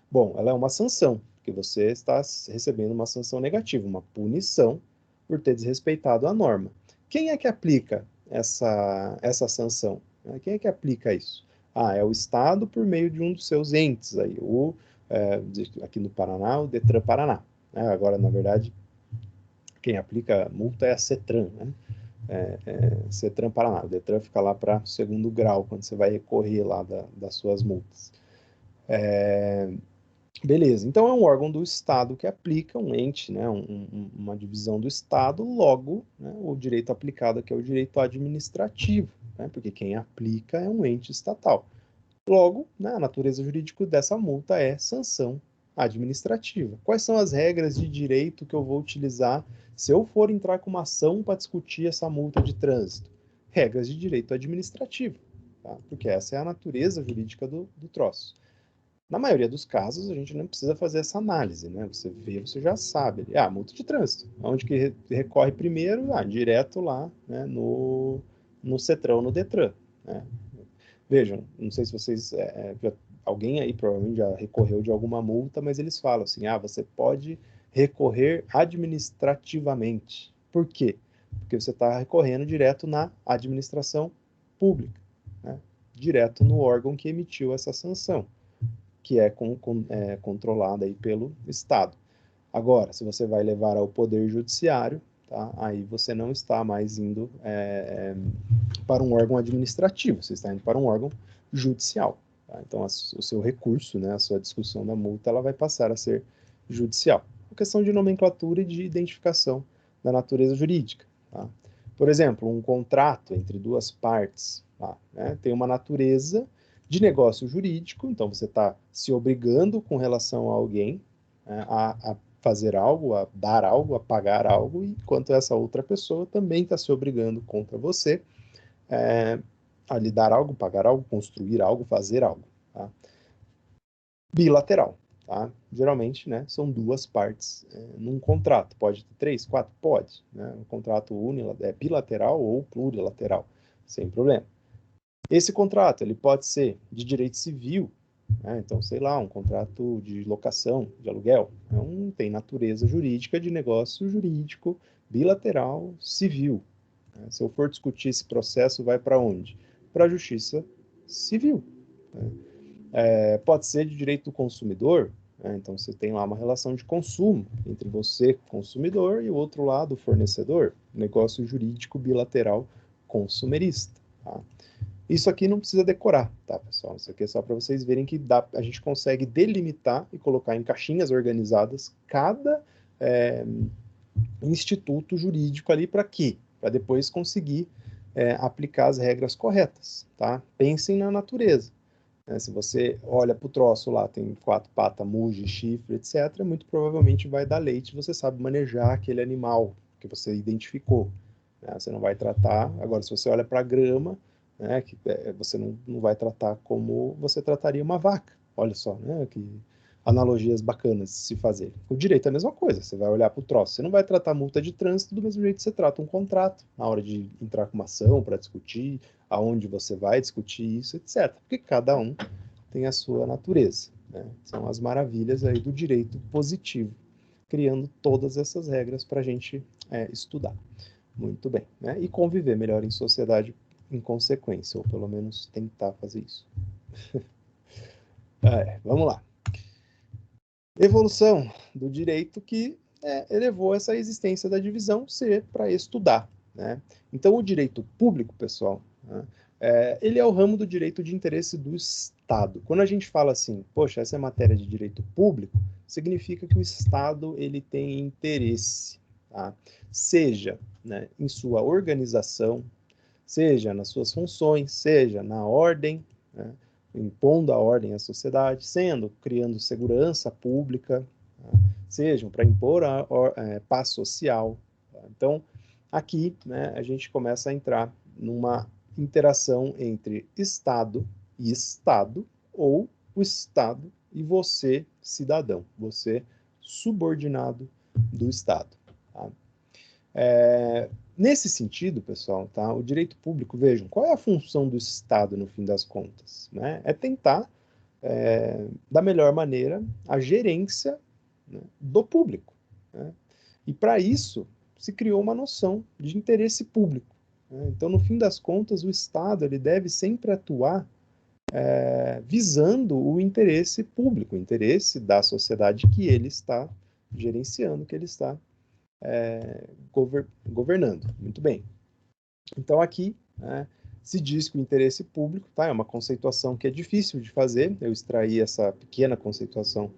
Bom, ela é uma sanção, porque você está recebendo uma sanção negativa, uma punição por ter desrespeitado a norma. Quem é que aplica essa sanção? Quem é que aplica isso? É o Estado por meio de um dos seus entes, aí, aqui no Paraná, o Detran Paraná. Agora, na verdade, quem aplica a multa é a CETRAN, né? CETRAN Paraná. O Detran fica lá para segundo grau, quando você vai recorrer lá das suas multas. Beleza, então é um órgão do Estado que aplica, um ente, né, uma divisão do Estado, logo, né, o direito aplicado aqui é o direito administrativo, né, porque quem aplica é um ente estatal. Logo, né, a natureza jurídica dessa multa é sanção administrativa. Quais são as regras de direito que eu vou utilizar se eu for entrar com uma ação para discutir essa multa de trânsito? Regras de direito administrativo, tá? Porque essa é a natureza jurídica do troço. Na maioria dos casos, a gente não precisa fazer essa análise, né? Você vê, você já sabe. Multa de trânsito. Onde que recorre primeiro? Direto lá, né? No CETRAN, no DETRAN, né? Vejam, não sei se vocês... alguém aí provavelmente já recorreu de alguma multa, mas eles falam assim, você pode recorrer administrativamente. Por quê? Porque você está recorrendo direto na administração pública, né? Direto no órgão que emitiu essa sanção, que é controlada aí pelo Estado. Agora, se você vai levar ao Poder Judiciário, tá? Aí você não está mais indo para um órgão administrativo, você está indo para um órgão judicial. Tá? Então, o seu recurso, né, a sua discussão da multa, ela vai passar a ser judicial. Uma questão de nomenclatura e de identificação da natureza jurídica. Tá? Por exemplo, um contrato entre duas partes, tá, né, tem uma natureza de negócio jurídico, então você está se obrigando com relação a alguém, né, a fazer algo, a dar algo, a pagar algo, enquanto essa outra pessoa também está se obrigando contra você a lhe dar algo, pagar algo, construir algo, fazer algo. Tá? Bilateral. Tá? Geralmente, né, são duas partes num contrato. Pode ter 3, 4? Pode. Né? Um contrato bilateral ou plurilateral, sem problema. Esse contrato ele pode ser de direito civil, né? Então, sei lá, um contrato de locação, de aluguel. Então, tem natureza jurídica de negócio jurídico bilateral civil. Né? Se eu for discutir esse processo, vai para onde? Para a justiça civil. Né? Pode ser de direito do consumidor, né? Então você tem lá uma relação de consumo entre você, consumidor, e o outro lado, fornecedor. Negócio jurídico bilateral consumerista. Tá? Isso aqui não precisa decorar, tá, pessoal? Isso aqui é só para vocês verem que a gente consegue delimitar e colocar em caixinhas organizadas cada instituto jurídico ali para quê? Para depois conseguir aplicar as regras corretas, tá? Pensem na natureza. Né? Se você olha para o troço lá, tem 4 patas, muge, chifre, etc., muito provavelmente vai dar leite, você sabe manejar aquele animal que você identificou. Né? Você não vai tratar... Agora, se você olha para a grama, né, você não vai tratar como você trataria uma vaca. Olha só, né, que analogias bacanas de se fazer. O direito é a mesma coisa, você vai olhar para o troço. Você não vai tratar multa de trânsito do mesmo jeito que você trata um contrato, na hora de entrar com uma ação para discutir, aonde você vai discutir isso, etc. Porque cada um tem a sua natureza. Né? São as maravilhas aí do direito positivo, criando todas essas regras para a gente estudar. Muito bem. Né? E conviver melhor em sociedade em consequência, ou pelo menos tentar fazer isso. Vamos lá. Evolução do direito que elevou essa existência da divisão C para estudar. Né? Então, o direito público, pessoal, né, ele é o ramo do direito de interesse do Estado. Quando a gente fala assim, poxa, essa é matéria de direito público, significa que o Estado ele tem interesse, tá? Seja, né, em sua organização, seja nas suas funções, seja na ordem, né, impondo a ordem à sociedade, criando segurança pública, tá, sejam para impor a paz social. Tá? Então, aqui, né, a gente começa a entrar numa interação entre Estado e Estado, ou o Estado e você, cidadão, você subordinado do Estado. Tá? Nesse sentido, pessoal, tá, o direito público, vejam, qual é a função do Estado, no fim das contas? Né? É tentar, da melhor maneira, a gerência, né, do público. Né? E para isso, se criou uma noção de interesse público. Né? Então, no fim das contas, o Estado ele deve sempre atuar visando o interesse público, o interesse da sociedade que ele está gerenciando, que ele está governando. Muito bem. Então, aqui, né, se diz que o interesse público, tá, é uma conceituação que é difícil de fazer, eu extraí essa pequena conceituação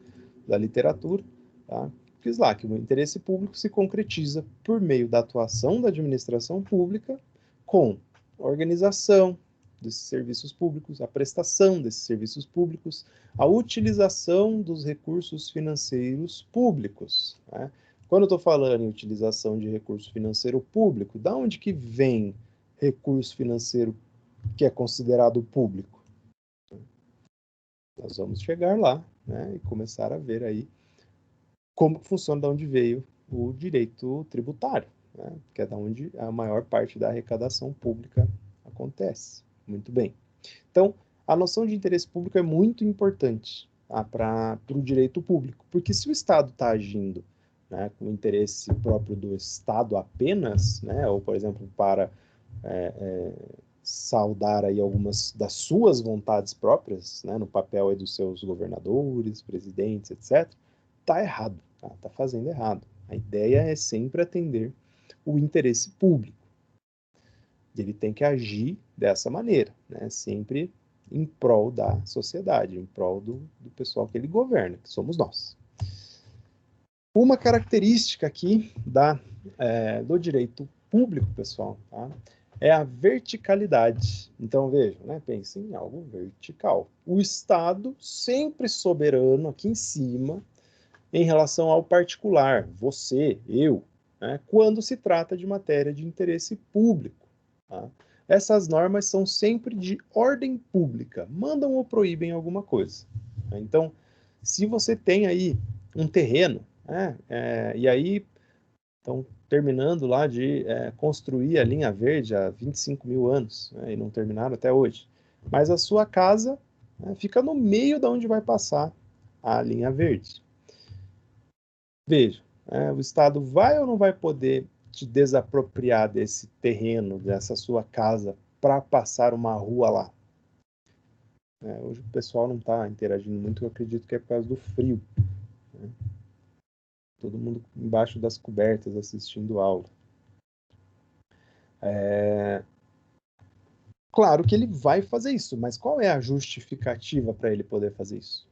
da literatura, tá, diz lá que o interesse público se concretiza por meio da atuação da administração pública com organização, desses serviços públicos, a prestação desses serviços públicos, a utilização dos recursos financeiros públicos, né? Quando eu estou falando em utilização de recurso financeiro público, da onde que vem recurso financeiro que é considerado público? Nós vamos chegar lá, né, e começar a ver aí como funciona, de onde veio o direito tributário, né, que é da onde a maior parte da arrecadação pública acontece. Muito bem. Então, a noção de interesse público é muito importante, tá, para o direito público, porque se o Estado está agindo, né, com o interesse próprio do Estado apenas, né, ou, por exemplo, para saudar aí algumas das suas vontades próprias, né, no papel aí dos seus governadores, presidentes, etc., está errado, tá fazendo errado. A ideia é sempre atender o interesse público. Ele tem que agir dessa maneira, né, sempre em prol da sociedade, em prol do pessoal que ele governa, que somos nós. Uma característica aqui do direito público, pessoal, tá, é a verticalidade. Então, vejam, né, pensem em algo vertical. O Estado sempre soberano aqui em cima em relação ao particular, você, eu, né, quando se trata de matéria de interesse público. Tá? Essas normas são sempre de ordem pública, mandam ou proíbem alguma coisa. Tá? Então, se você tem aí um terreno, né, e aí estão terminando lá de construir a linha verde há 25 mil anos, né, e não terminaram até hoje, mas a sua casa, né, fica no meio de onde vai passar a linha verde. Veja, o Estado vai ou não vai poder te desapropriar desse terreno, dessa sua casa, para passar uma rua lá? Hoje o pessoal não está interagindo muito, eu acredito que é por causa do frio. Né? Todo mundo embaixo das cobertas assistindo aula. Claro que ele vai fazer isso, mas qual é a justificativa para ele poder fazer isso?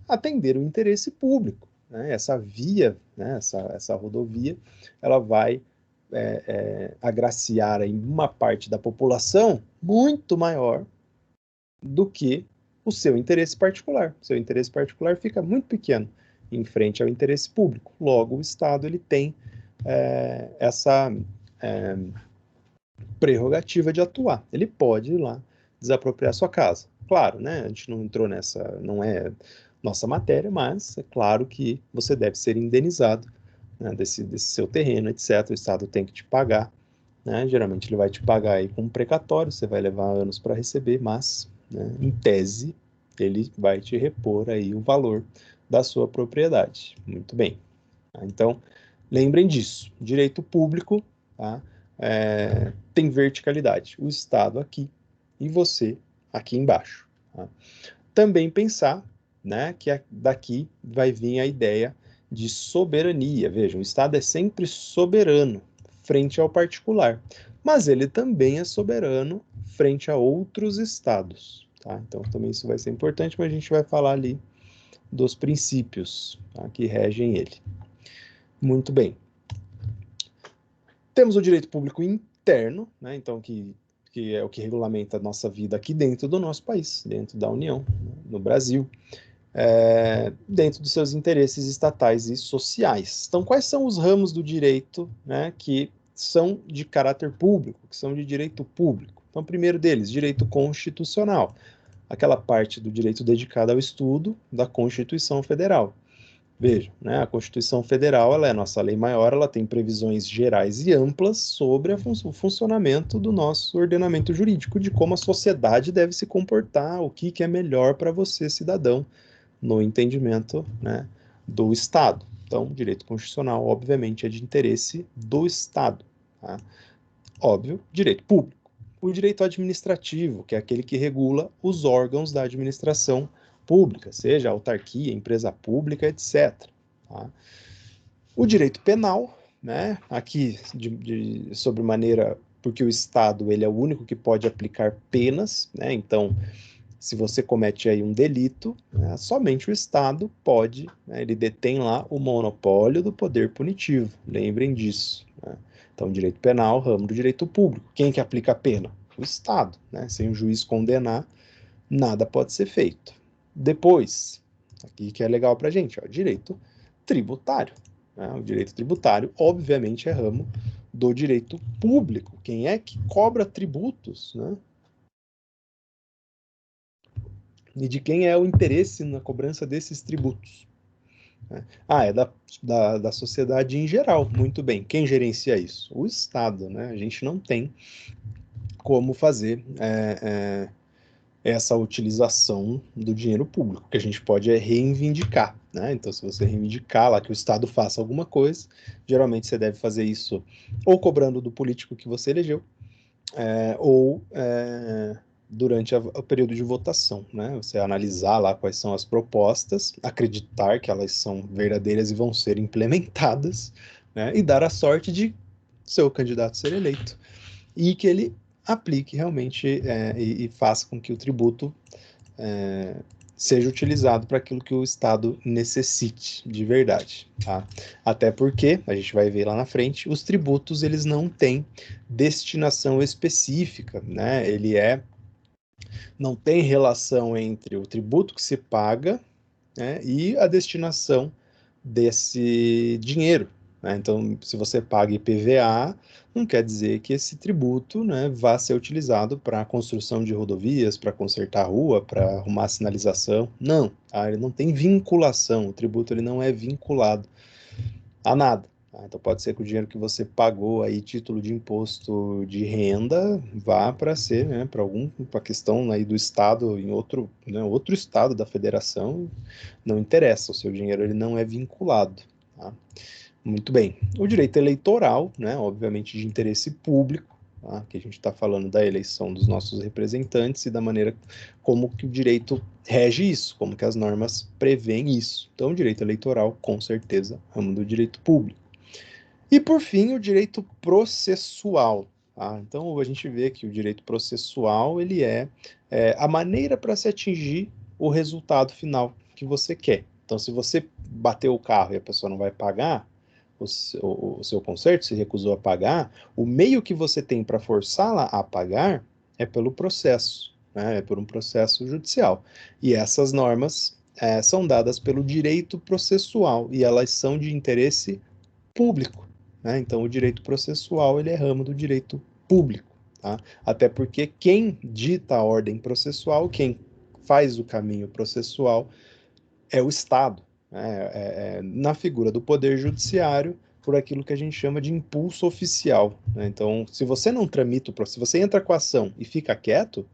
Atender o interesse público. Né? Essa via, né, essa rodovia, ela vai agraciar aí uma parte da população muito maior do que o seu interesse particular. O seu interesse particular fica muito pequeno em frente ao interesse público. Logo, o Estado ele tem essa prerrogativa de atuar. Ele pode ir lá desapropriar sua casa. Claro, né? A gente não entrou nessa, não é nossa matéria, mas é claro que você deve ser indenizado, né, desse seu terreno, etc. O Estado tem que te pagar, né? Geralmente ele vai te pagar aí com um precatório, você vai levar anos para receber, mas, né, em tese, ele vai te repor aí o valor da sua propriedade. Muito bem. Então, lembrem disso. Direito público, tá? Tem verticalidade. O Estado aqui e você aqui embaixo. Tá? Também pensar, né, que daqui vai vir a ideia de soberania. Vejam, o Estado é sempre soberano frente ao particular, mas ele também é soberano frente a outros estados. Tá? Então, também isso vai ser importante, mas a gente vai falar ali dos princípios, tá, que regem ele. Muito bem. Temos o direito público interno, né, então que é o que regulamenta a nossa vida aqui dentro do nosso país, dentro da União, né, no Brasil, dentro dos seus interesses estatais e sociais. Então, quais são os ramos do direito, né, que são de caráter público, que são de direito público? Então, o primeiro deles, direito constitucional, aquela parte do direito dedicada ao estudo da Constituição Federal. Vejam, né, a Constituição Federal, ela é a nossa lei maior, ela tem previsões gerais e amplas sobre o funcionamento do nosso ordenamento jurídico, de como a sociedade deve se comportar, o que é melhor para você, cidadão, no entendimento, né, do Estado. Então, direito constitucional, obviamente, é de interesse do Estado. Tá? Óbvio, direito público. O direito administrativo, que é aquele que regula os órgãos da administração pública, seja autarquia, empresa pública, etc. Tá? O direito penal, né, aqui sobre maneira, porque o Estado ele é o único que pode aplicar penas, né, então se você comete aí um delito, né, somente o Estado pode, né, ele detém lá o monopólio do poder punitivo, lembrem disso. Né? Então, direito penal, ramo do direito público. Quem que aplica a pena? o Estado, né? Sem o juiz condenar, nada pode ser feito. Depois, aqui que é legal para a gente, ó, direito tributário. Né? O direito tributário, obviamente, é ramo do direito público. Quem é que cobra tributos, né? E de quem é o interesse na cobrança desses tributos? Né? É da sociedade em geral. Muito bem. Quem gerencia isso? O Estado. Né? A gente não tem como fazer essa utilização do dinheiro público. O que a gente pode é reivindicar. Né? Então, se você reivindicar lá que o Estado faça alguma coisa, geralmente você deve fazer isso ou cobrando do político que você elegeu, ou durante o período de votação, né? Você analisar lá quais são as propostas, acreditar que elas são verdadeiras e vão ser implementadas, né? E dar a sorte de seu candidato ser eleito e que ele aplique realmente e faça com que o tributo seja utilizado para aquilo que o Estado necessite de verdade, tá? Até porque, a gente vai ver lá na frente, os tributos eles não têm destinação específica, né? Não tem relação entre o tributo que se paga, né, e a destinação desse dinheiro. Né? Então, se você paga IPVA, não quer dizer que esse tributo, né, vá ser utilizado para a construção de rodovias, para consertar a rua, para arrumar sinalização. Não, tá? Ele não tem vinculação, o tributo ele não é vinculado a nada. Tá? Então pode ser que o dinheiro que você pagou aí, título de imposto de renda, vá para ser, né, para questão aí do estado em outro, né, outro estado da federação, não interessa, o seu dinheiro ele não é vinculado. Tá? Muito bem. O direito eleitoral, né, obviamente de interesse público, tá? Que a gente está falando da eleição dos nossos representantes e da maneira como que o direito rege isso, como que as normas prevêem isso. Então, o direito eleitoral, com certeza, ramo do direito público. E, por fim, o direito processual. Tá? Então, a gente vê que o direito processual ele a maneira para se atingir o resultado final que você quer. Então, se você bateu o carro e a pessoa não vai pagar o seu conserto, se recusou a pagar, o meio que você tem para forçá-la a pagar é pelo processo, né? É por um processo judicial. E essas normas são dadas pelo direito processual e elas são de interesse público. Né? Então, o direito processual ele é ramo do direito público. Tá? Até porque quem dita a ordem processual, quem faz o caminho processual é o Estado, né? Na figura do Poder Judiciário, por aquilo que a gente chama de impulso oficial. Né? Então, se você não tramita o processo, se você entra com a ação e fica quieto,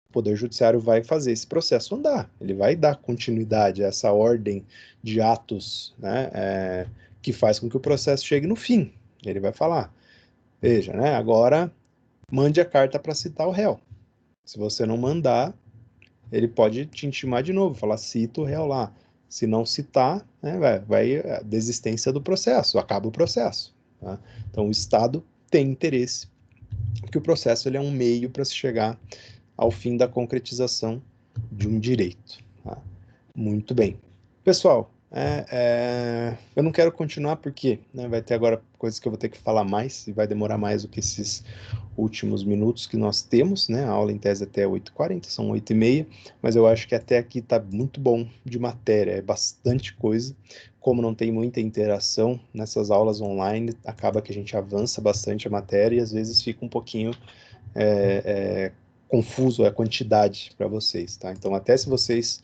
o Poder Judiciário vai fazer esse processo andar, ele vai dar continuidade a essa ordem de atos, né, que faz com que o processo chegue no fim. Ele vai falar, veja, né, agora mande a carta para citar o réu. Se você não mandar, ele pode te intimar de novo, falar cita o réu lá. Se não citar, né, vai a desistência do processo, acaba o processo. Tá? Então o Estado tem interesse, porque o processo ele é um meio para se chegar ao fim da concretização de um direito. Tá? Muito bem. Pessoal, eu não quero continuar porque, né, vai ter agora coisas que eu vou ter que falar mais e vai demorar mais do que esses últimos minutos que nós temos, né? A aula em tese até 8h40, são 8h30, mas eu acho que até aqui está muito bom de matéria, é bastante coisa. Como não tem muita interação nessas aulas online, acaba que a gente avança bastante a matéria e às vezes fica um pouquinho confuso a quantidade para vocês, tá? Então, até se vocês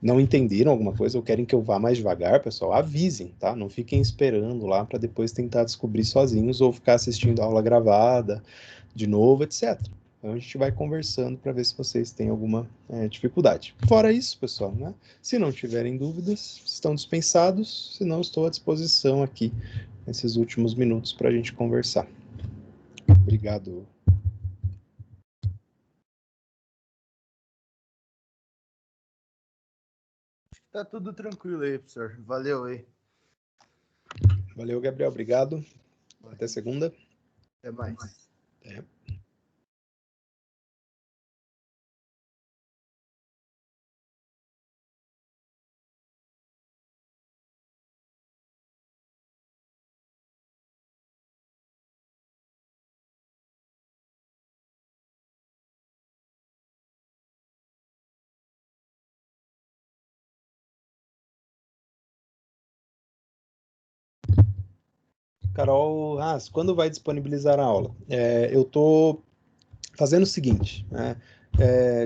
não entenderam alguma coisa ou querem que eu vá mais devagar, pessoal, avisem, tá? Não fiquem esperando lá para depois tentar descobrir sozinhos ou ficar assistindo a aula gravada de novo, etc. Então, a gente vai conversando para ver se vocês têm alguma dificuldade. Fora isso, pessoal, né? Se não tiverem dúvidas, estão dispensados, se não, estou à disposição aqui nesses últimos minutos para a gente conversar. Obrigado.
Tá tudo tranquilo aí, professor. Valeu aí.
Valeu, Gabriel. Obrigado. Até segunda.
Até mais.
Carol, quando vai disponibilizar a aula? Eu estou fazendo o seguinte, né?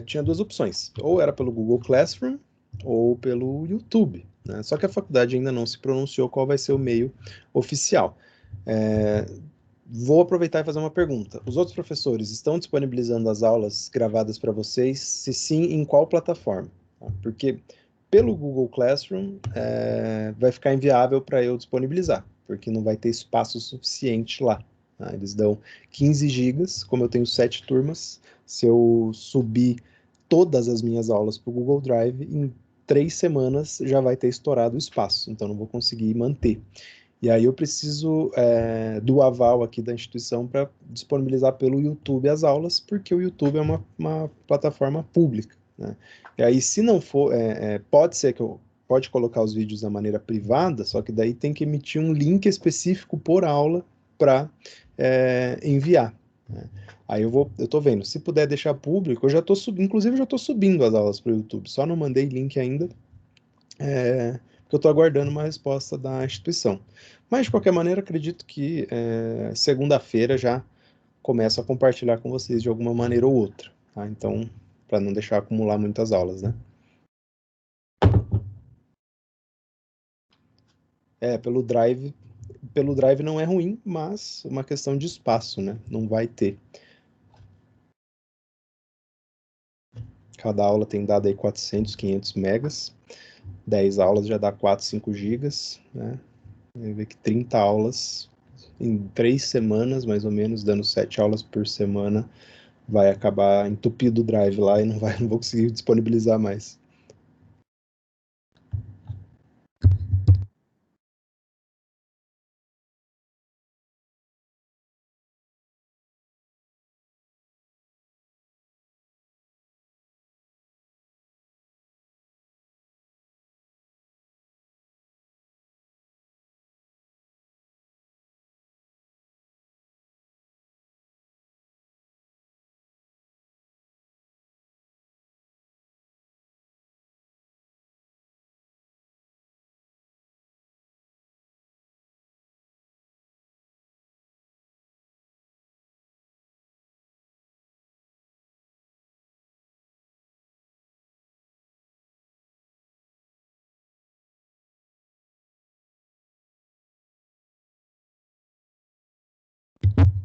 Tinha duas opções, ou era pelo Google Classroom ou pelo YouTube, né? Só que a faculdade ainda não se pronunciou qual vai ser o meio oficial. Vou aproveitar e fazer uma pergunta. Os outros professores estão disponibilizando as aulas gravadas para vocês? Se sim, em qual plataforma? Porque pelo Google Classroom vai ficar inviável para eu disponibilizar, porque não vai ter espaço suficiente lá. Tá? Eles dão 15 gigas, como eu tenho 7 turmas, se eu subir todas as minhas aulas para o Google Drive, em 3 semanas já vai ter estourado o espaço, então não vou conseguir manter. E aí eu preciso do aval aqui da instituição para disponibilizar pelo YouTube as aulas, porque o YouTube é uma plataforma pública, né? E aí, se não for, pode ser que pode colocar os vídeos da maneira privada, só que daí tem que emitir um link específico por aula para enviar, né? Aí eu tô vendo, se puder deixar público, eu já tô subindo, inclusive eu já tô subindo as aulas para o YouTube, só não mandei link ainda, porque eu estou aguardando uma resposta da instituição. Mas, de qualquer maneira, acredito que segunda-feira já começo a compartilhar com vocês de alguma maneira ou outra, tá? Então, para não deixar acumular muitas aulas, né? Pelo Drive não é ruim, mas uma questão de espaço, né? Não vai ter. Cada aula tem dado aí 400, 500 megas. 10 aulas já dá 4, 5 gigas, né? Vai ver que 30 aulas em 3 semanas, mais ou menos, dando 7 aulas por semana, vai acabar entupido o drive lá e não vou conseguir disponibilizar mais.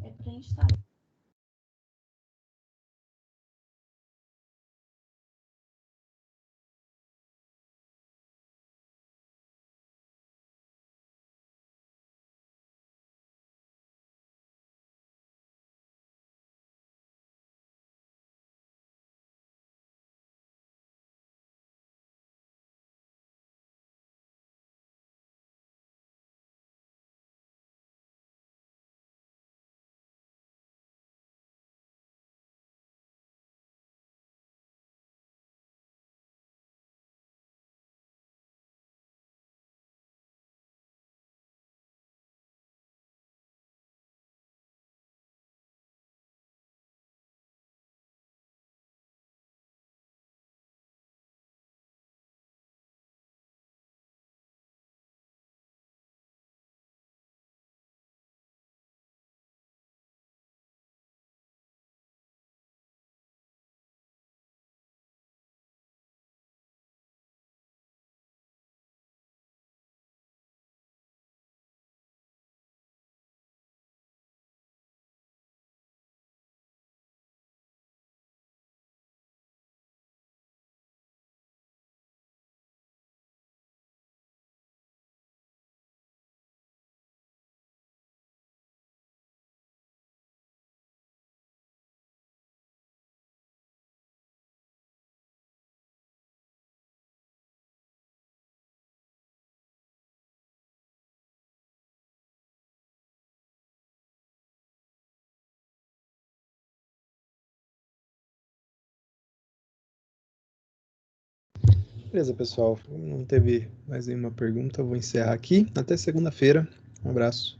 É pra gente estar.
Beleza, pessoal. Não teve mais nenhuma pergunta, eu vou encerrar aqui. Até segunda-feira. Um abraço.